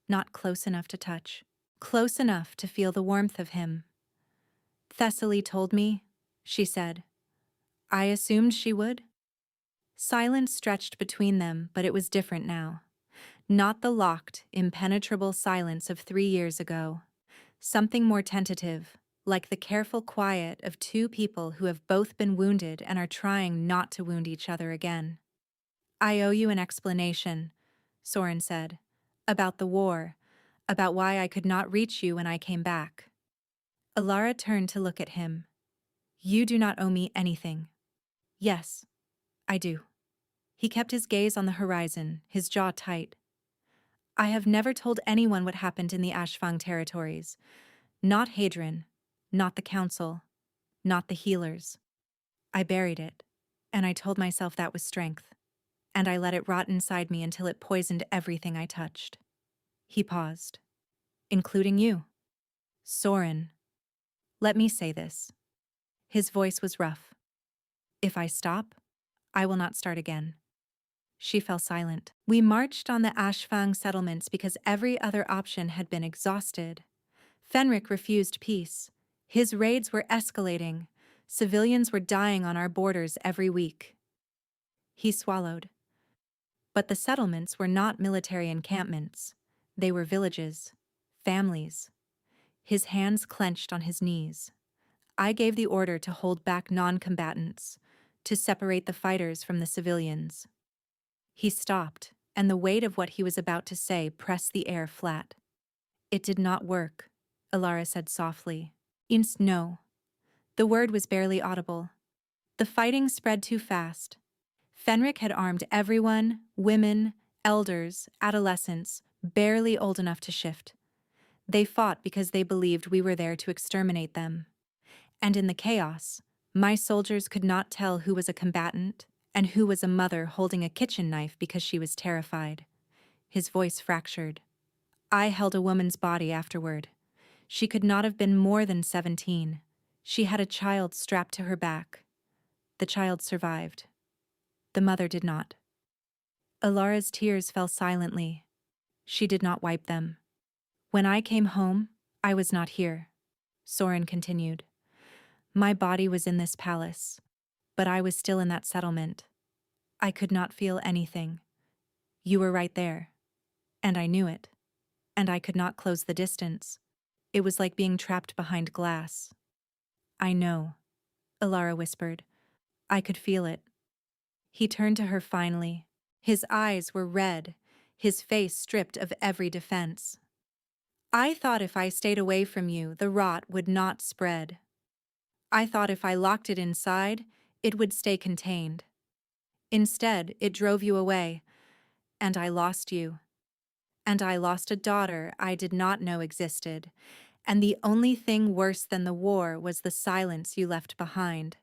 not close enough to touch, close enough to feel the warmth of him. "Thessaly told me," she said. "I assumed she would." Silence stretched between them, but it was different now. Not the locked, impenetrable silence of 3 years ago. Something more tentative, like the careful quiet of two people who have both been wounded and are trying not to wound each other again. "I owe you an explanation," Soren said, "about the war, about why I could not reach you when I came back." Alara turned to look at him. "You do not owe me anything." "Yes, I do." He kept his gaze on the horizon, his jaw tight. "I have never told anyone what happened in the Ashfang territories. Not Hadron, not the council, not the healers. I buried it, and I told myself that was strength, and I let it rot inside me until it poisoned everything I touched." He paused. "Including you." "Soren, let me say this." His voice was rough. "If I stop, I will not start again." She fell silent. "We marched on the Ashfang settlements because every other option had been exhausted. Fenric refused peace. His raids were escalating. Civilians were dying on our borders every week." He swallowed. But the settlements were not military encampments. They were villages, families. His hands clenched on his knees. "I gave the order to hold back non-combatants, to separate the fighters from the civilians." He stopped, and the weight of what he was about to say pressed the air flat. "It did not work," Alara said softly. No." The word was barely audible. "The fighting spread too fast. Fenric had armed everyone, women, elders, adolescents, barely old enough to shift. They fought because they believed we were there to exterminate them. And in the chaos, my soldiers could not tell who was a combatant and who was a mother holding a kitchen knife because she was terrified." His voice fractured. "I held a woman's body afterward. She could not have been more than 17. She had a child strapped to her back. The child survived. The mother did not." Alara's tears fell silently. She did not wipe them. "When I came home, I was not here," Soren continued. "My body was in this palace, but I was still in that settlement. I could not feel anything. You were right there, and I knew it, and I could not close the distance. It was like being trapped behind glass." "I know," Alara whispered. "I could feel it." He turned to her finally. His eyes were red, his face stripped of every defense. "I thought if I stayed away from you, the rot would not spread. I thought if I locked it inside, it would stay contained. Instead, it drove you away, and I lost you. And I lost a daughter I did not know existed, and the only thing worse than the war was the silence you left behind."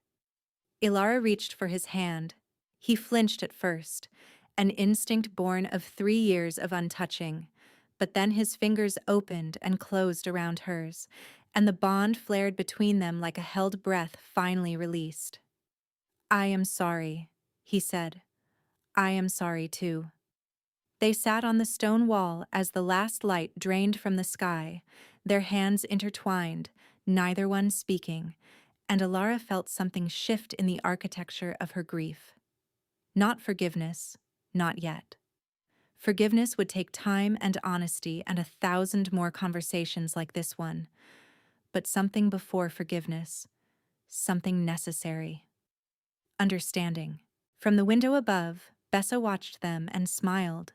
Ilara reached for his hand. He flinched at first, an instinct born of 3 years of untouching, but then his fingers opened and closed around hers, and the bond flared between them like a held breath finally released. "I am sorry," he said. "I am sorry too." They sat on the stone wall as the last light drained from the sky, their hands intertwined, neither one speaking, and Alara felt something shift in the architecture of her grief. Not forgiveness, not yet. Forgiveness would take time and honesty and 1,000 more conversations like this one. But something before forgiveness, something necessary. Understanding. From the window above, Bessa watched them and smiled.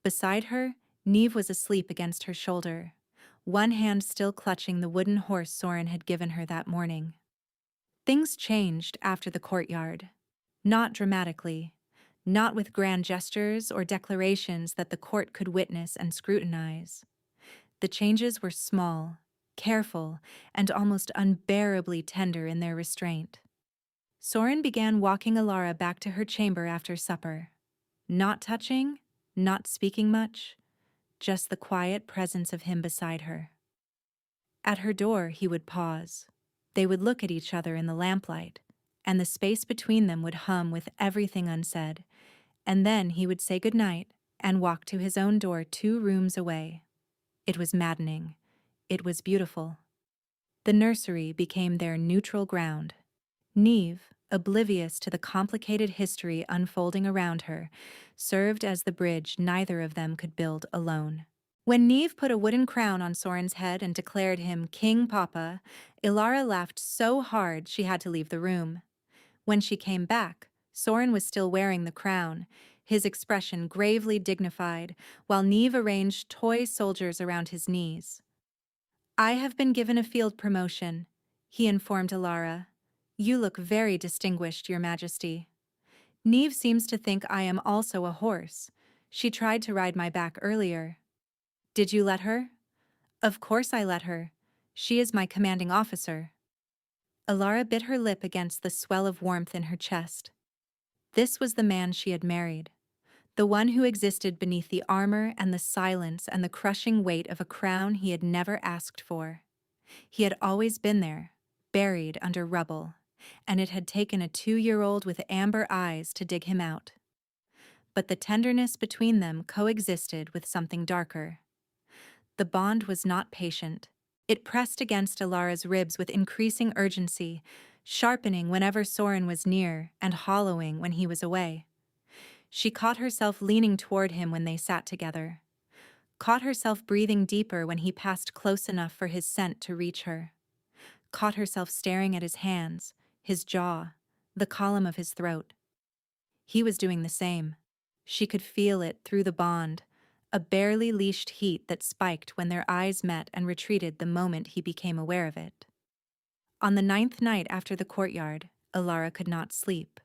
Beside her, Neve was asleep against her shoulder, one hand still clutching the wooden horse Soren had given her that morning. Things changed after the courtyard. Not dramatically, not with grand gestures or declarations that the court could witness and scrutinize. The changes were small, careful, and almost unbearably tender in their restraint. Soren began walking Alara back to her chamber after supper. Not touching, not speaking much, just the quiet presence of him beside her. At her door, he would pause. They would look at each other in the lamplight, and the space between them would hum with everything unsaid, and then he would say goodnight and walk to his own door 2 rooms away. It was maddening. It was beautiful. The nursery became their neutral ground. Neve, oblivious to the complicated history unfolding around her, served as the bridge neither of them could build alone. When Neve put a wooden crown on Soren's head and declared him King Papa, Ilara laughed so hard she had to leave the room. When she came back, Soren was still wearing the crown, his expression gravely dignified, while Neve arranged toy soldiers around his knees. "I have been given a field promotion," he informed Ilara. "You look very distinguished, Your Majesty." "Neve seems to think I am also a horse. She tried to ride my back earlier." "Did you let her?" "Of course I let her. She is my commanding officer." Ilara bit her lip against the swell of warmth in her chest. This was the man she had married. The one who existed beneath the armor and the silence and the crushing weight of a crown he had never asked for. He had always been there, buried under rubble, and it had taken a 2-year-old with amber eyes to dig him out. But the tenderness between them coexisted with something darker. The bond was not patient. It pressed against Ilara's ribs with increasing urgency, sharpening whenever Soren was near and hollowing when he was away. She caught herself leaning toward him when they sat together, caught herself breathing deeper when he passed close enough for his scent to reach her, caught herself staring at his hands, his jaw, the column of his throat. He was doing the same. She could feel it through the bond, a barely leashed heat that spiked when their eyes met and retreated the moment he became aware of it. On the 9th night after the courtyard, Ilara could not sleep.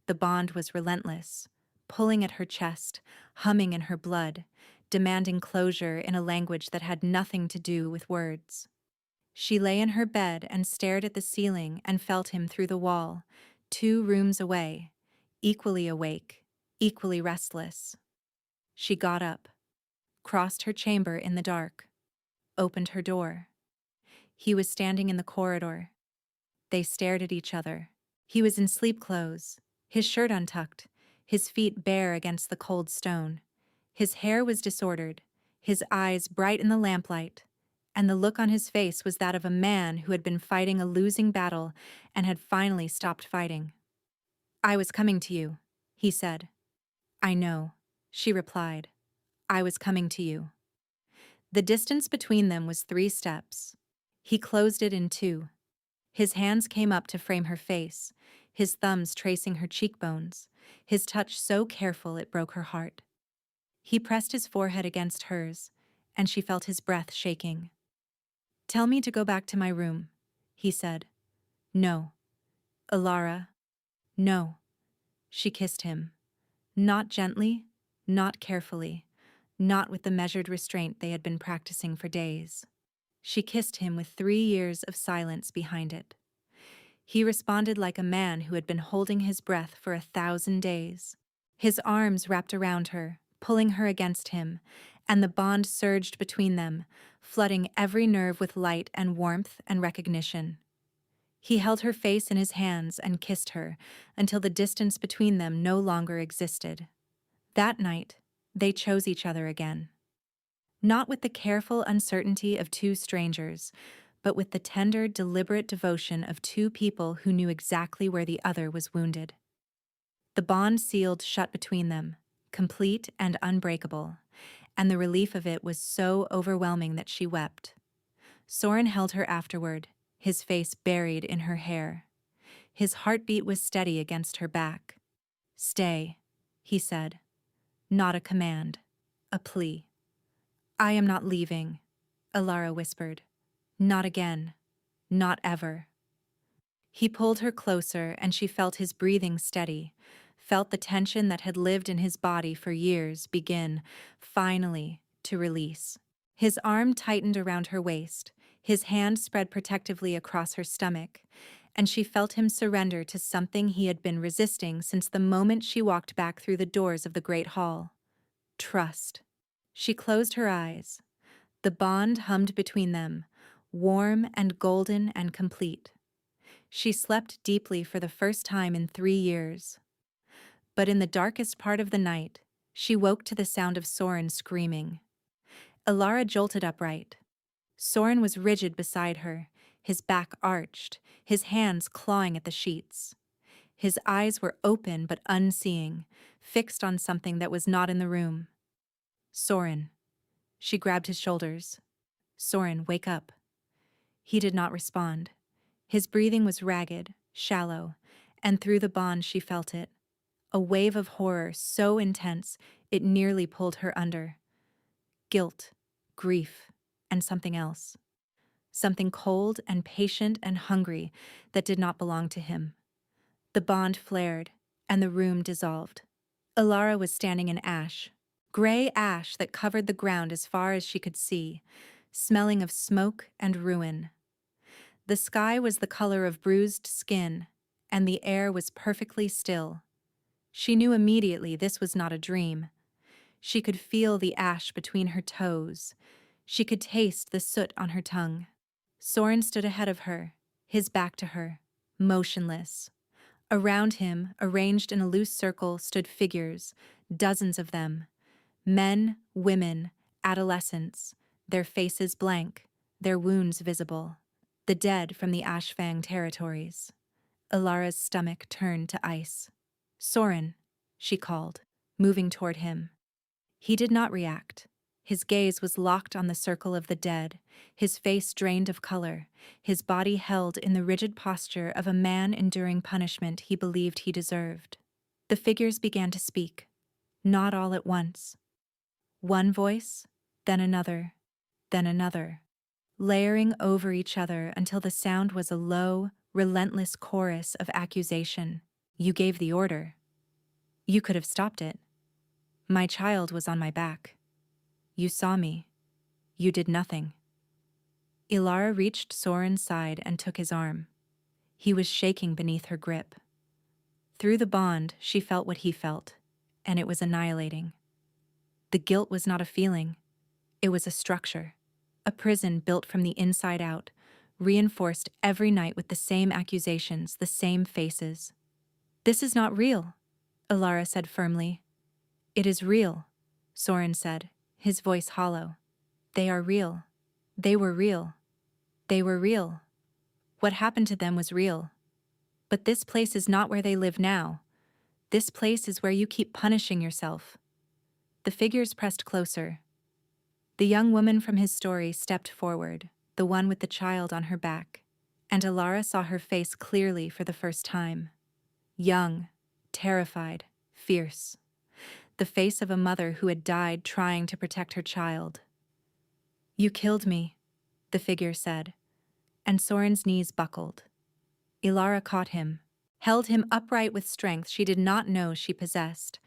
The bond was relentless, pulling at her chest, humming in her blood, demanding closure in a language that had nothing to do with words. She lay in her bed and stared at the ceiling and felt him through the wall, 2 rooms away, equally awake, equally restless. She got up, crossed her chamber in the dark, opened her door. He was standing in the corridor. They stared at each other. He was in sleep clothes, his shirt untucked, his feet bare against the cold stone. His hair was disordered, his eyes bright in the lamplight, and the look on his face was that of a man who had been fighting a losing battle and had finally stopped fighting. "I was coming to you," he said. "I know," she replied. "I was coming to you." The distance between them was 3 steps. He closed it in 2. His hands came up to frame her face, his thumbs tracing her cheekbones, his touch so careful it broke her heart. He pressed his forehead against hers, and she felt his breath shaking. "Tell me to go back to my room," he said. "No." "Ilara." "No." She kissed him. Not gently, not carefully, not with the measured restraint they had been practicing for days. She kissed him with 3 years of silence behind it. He responded like a man who had been holding his breath for 1,000 days. His arms wrapped around her, pulling her against him, and the bond surged between them, flooding every nerve with light and warmth and recognition. He held her face in his hands and kissed her until the distance between them no longer existed. That night, They chose each other again. Not with the careful uncertainty of two strangers, but with the tender, deliberate devotion of two people who knew exactly where the other was wounded. The bond sealed shut between them, complete and unbreakable, and the relief of it was so overwhelming that she wept. Soren held her afterward, his face buried in her hair. His heartbeat was steady against her back. "Stay," he said. Not a command, a plea. "I am not leaving," Alara whispered. "Not again. Not ever." He pulled her closer and she felt his breathing steady, felt the tension that had lived in his body for years begin, finally, to release. His arm tightened around her waist, his hand spread protectively across her stomach, and she felt him surrender to something he had been resisting since the moment she walked back through the doors of the great hall. Trust. She closed her eyes. The bond hummed between them, warm and golden and complete. She slept deeply for the first time in 3 years. But in the darkest part of the night, she woke to the sound of Soren screaming. Alara jolted upright. Soren was rigid beside her, his back arched, his hands clawing at the sheets. His eyes were open but unseeing, fixed on something that was not in the room. "Soren." She grabbed his shoulders. "Soren, wake up." He did not respond. His breathing was ragged, shallow, and through the bond she felt it. A wave of horror so intense it nearly pulled her under. Guilt, grief, and something else. Something cold and patient and hungry that did not belong to him. The bond flared, and the room dissolved. Alara was standing in ash, gray ash that covered the ground as far as she could see, smelling of smoke and ruin. The sky was the color of bruised skin, and the air was perfectly still. She knew immediately this was not a dream. She could feel the ash between her toes. She could taste the soot on her tongue. Soren stood ahead of her, his back to her, motionless. Around him, arranged in a loose circle, stood figures, dozens of them. Men, women, adolescents, their faces blank, their wounds visible. The dead from the Ashfang territories. Alara's stomach turned to ice. "Soren," she called, moving toward him. He did not react. His gaze was locked on the circle of the dead, his face drained of color, his body held in the rigid posture of a man enduring punishment he believed he deserved. The figures began to speak, not all at once. One voice, then another, layering over each other until the sound was a low, relentless chorus of accusation. "You gave the order. You could have stopped it. My child was on my back. You saw me. You did nothing." Ilara reached Soren's side and took his arm. He was shaking beneath her grip. Through the bond, she felt what he felt, and it was annihilating. The guilt was not a feeling. It was a structure. A prison built from the inside out, reinforced every night with the same accusations, the same faces. "This is not real," Alara said firmly. "It is real," Soren said, his voice hollow. "They are real. They were real. They were real. What happened to them was real. But this place is not where they live now. This place is where you keep punishing yourself." The figures pressed closer. The young woman from his story stepped forward, the one with the child on her back, and Alara saw her face clearly for the first time. Young, terrified, fierce. The face of a mother who had died trying to protect her child. "You killed me," the figure said, and Soren's knees buckled. Ilara caught him, held him upright with strength she did not know she possessed.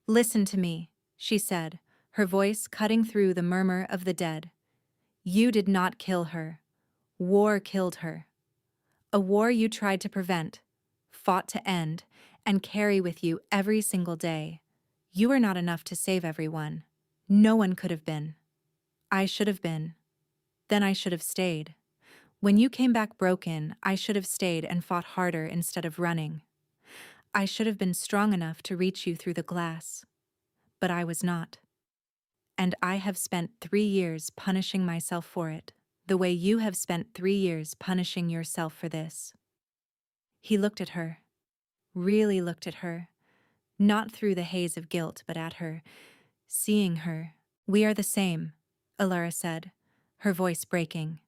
"Listen to me," she said, her voice cutting through the murmur of the dead. "You did not kill her. War killed her. A war you tried to prevent, fought to end, and carry with you every single day. You are not enough to save everyone. No one could have been. I should have been. Then I should have stayed. When you came back broken, I should have stayed and fought harder instead of running. I should have been strong enough to reach you through the glass. but I was not. And I have spent 3 years punishing myself for it, the way you have spent 3 years punishing yourself for this. He looked at her, really looked at her, not through the haze of guilt, but at her, seeing her. We are the same, Alara said, her voice breaking.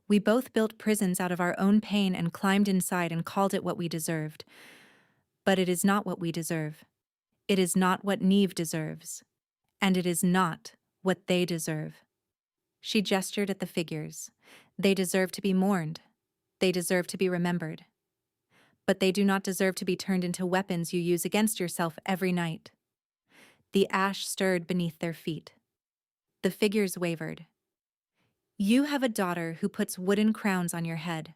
We both built prisons out of our own pain and climbed inside and called it what we deserved. But it is not what we deserve. It is not what Neve deserves. And it is not what they deserve. She gestured at the figures. They deserve to be mourned. They deserve to be remembered. But they do not deserve to be turned into weapons you use against yourself every night. The ash stirred beneath their feet. The figures wavered. You have a daughter who puts wooden crowns on your head,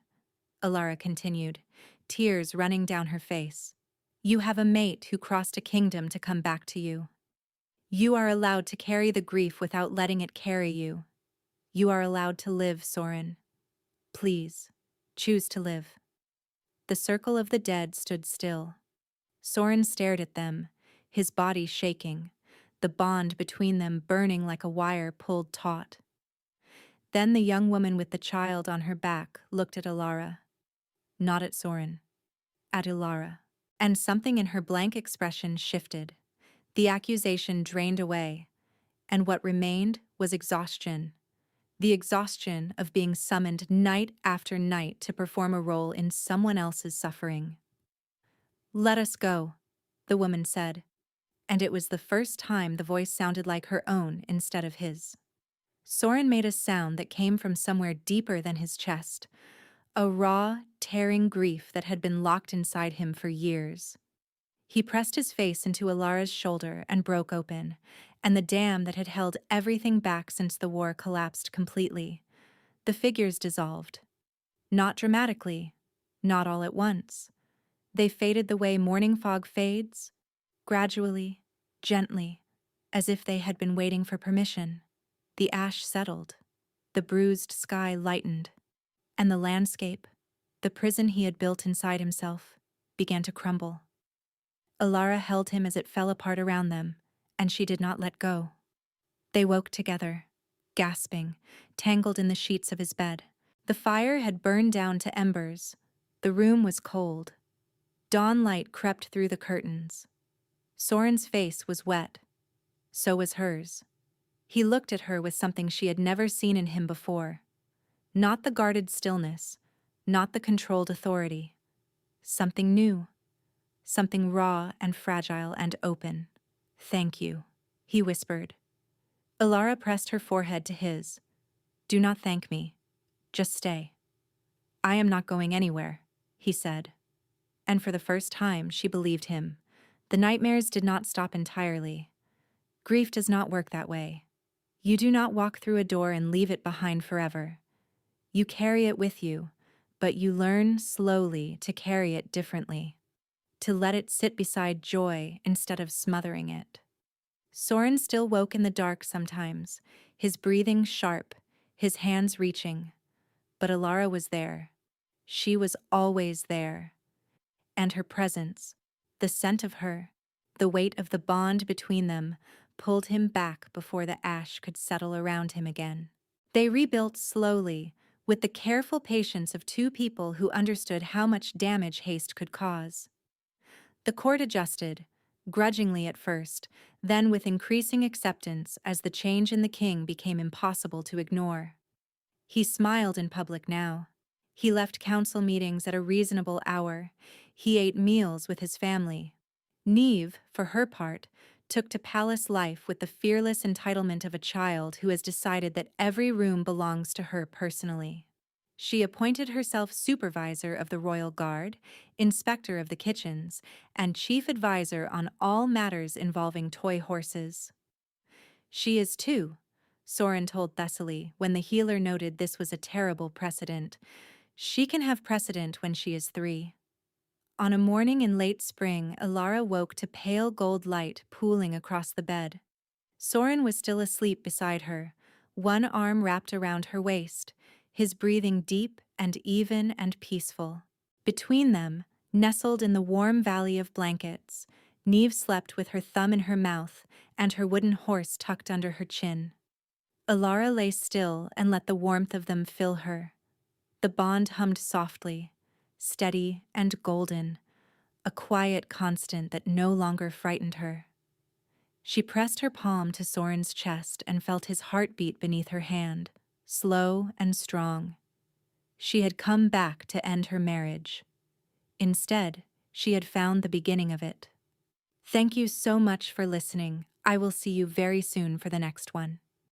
Alara continued, tears running down her face. You have a mate who crossed a kingdom to come back to you. You are allowed to carry the grief without letting it carry you. You are allowed to live, Soren. Please, choose to live. The circle of the dead stood still. Soren stared at them, his body shaking, the bond between them burning like a wire pulled taut. Then the young woman with the child on her back looked at Alara. Not at Soren. At Alara. And something in her blank expression shifted. The accusation drained away, and what remained was exhaustion. The exhaustion of being summoned night after night to perform a role in someone else's suffering. Let us go, the woman said, and it was the first time the voice sounded like her own instead of his. Soren made a sound that came from somewhere deeper than his chest, a raw, tearing grief that had been locked inside him for years. He pressed his face into Alara's shoulder and broke open, and the dam that had held everything back since the war collapsed completely. The figures dissolved. Not dramatically, not all at once. They faded the way morning fog fades, gradually, gently, as if they had been waiting for permission. The ash settled, the bruised sky lightened, and the landscape, the prison he had built inside himself, began to crumble. Alara held him as it fell apart around them, and she did not let go. They woke together, gasping, tangled in the sheets of his bed. The fire had burned down to embers. The room was cold. Dawn light crept through the curtains. Soren's face was wet. So was hers. He looked at her with something she had never seen in him before. Not the guarded stillness, not the controlled authority. Something new. Something raw and fragile and open. Thank you, he whispered. Alara pressed her forehead to his. Do not thank me. Just stay. I am not going anywhere, he said. And for the first time, she believed him. The nightmares did not stop entirely. Grief does not work that way. You do not walk through a door and leave it behind forever. You carry it with you, but you learn slowly to carry it differently. To let it sit beside joy instead of smothering it. Soren still woke in the dark sometimes, his breathing sharp, his hands reaching. But Alara was there. She was always there. And her presence, the scent of her, the weight of the bond between them, pulled him back before the ash could settle around him again. They rebuilt slowly, with the careful patience of two people who understood how much damage haste could cause. The court adjusted, grudgingly at first, then with increasing acceptance as the change in the king became impossible to ignore. He smiled in public now. He left council meetings at a reasonable hour. He ate meals with his family. Neve, for her part, took to palace life with the fearless entitlement of a child who has decided that every room belongs to her personally. She appointed herself supervisor of the royal guard, inspector of the kitchens, and chief advisor on all matters involving toy horses. She is too, Soren told Thessaly when the healer noted this was a terrible precedent. She can have precedent when she is 3. On a morning in late spring, Alara woke to pale gold light pooling across the bed. Soren was still asleep beside her, one arm wrapped around her waist, his breathing deep and even and peaceful. Between them, nestled in the warm valley of blankets, Neve slept with her thumb in her mouth and her wooden horse tucked under her chin. Alara lay still and let the warmth of them fill her. The bond hummed softly, steady and golden, a quiet constant that no longer frightened her. She pressed her palm to Soren's chest and felt his heartbeat beneath her hand, slow and strong. She had come back to end her marriage. Instead, she had found the beginning of it. Thank you so much for listening. I will see you very soon for the next one.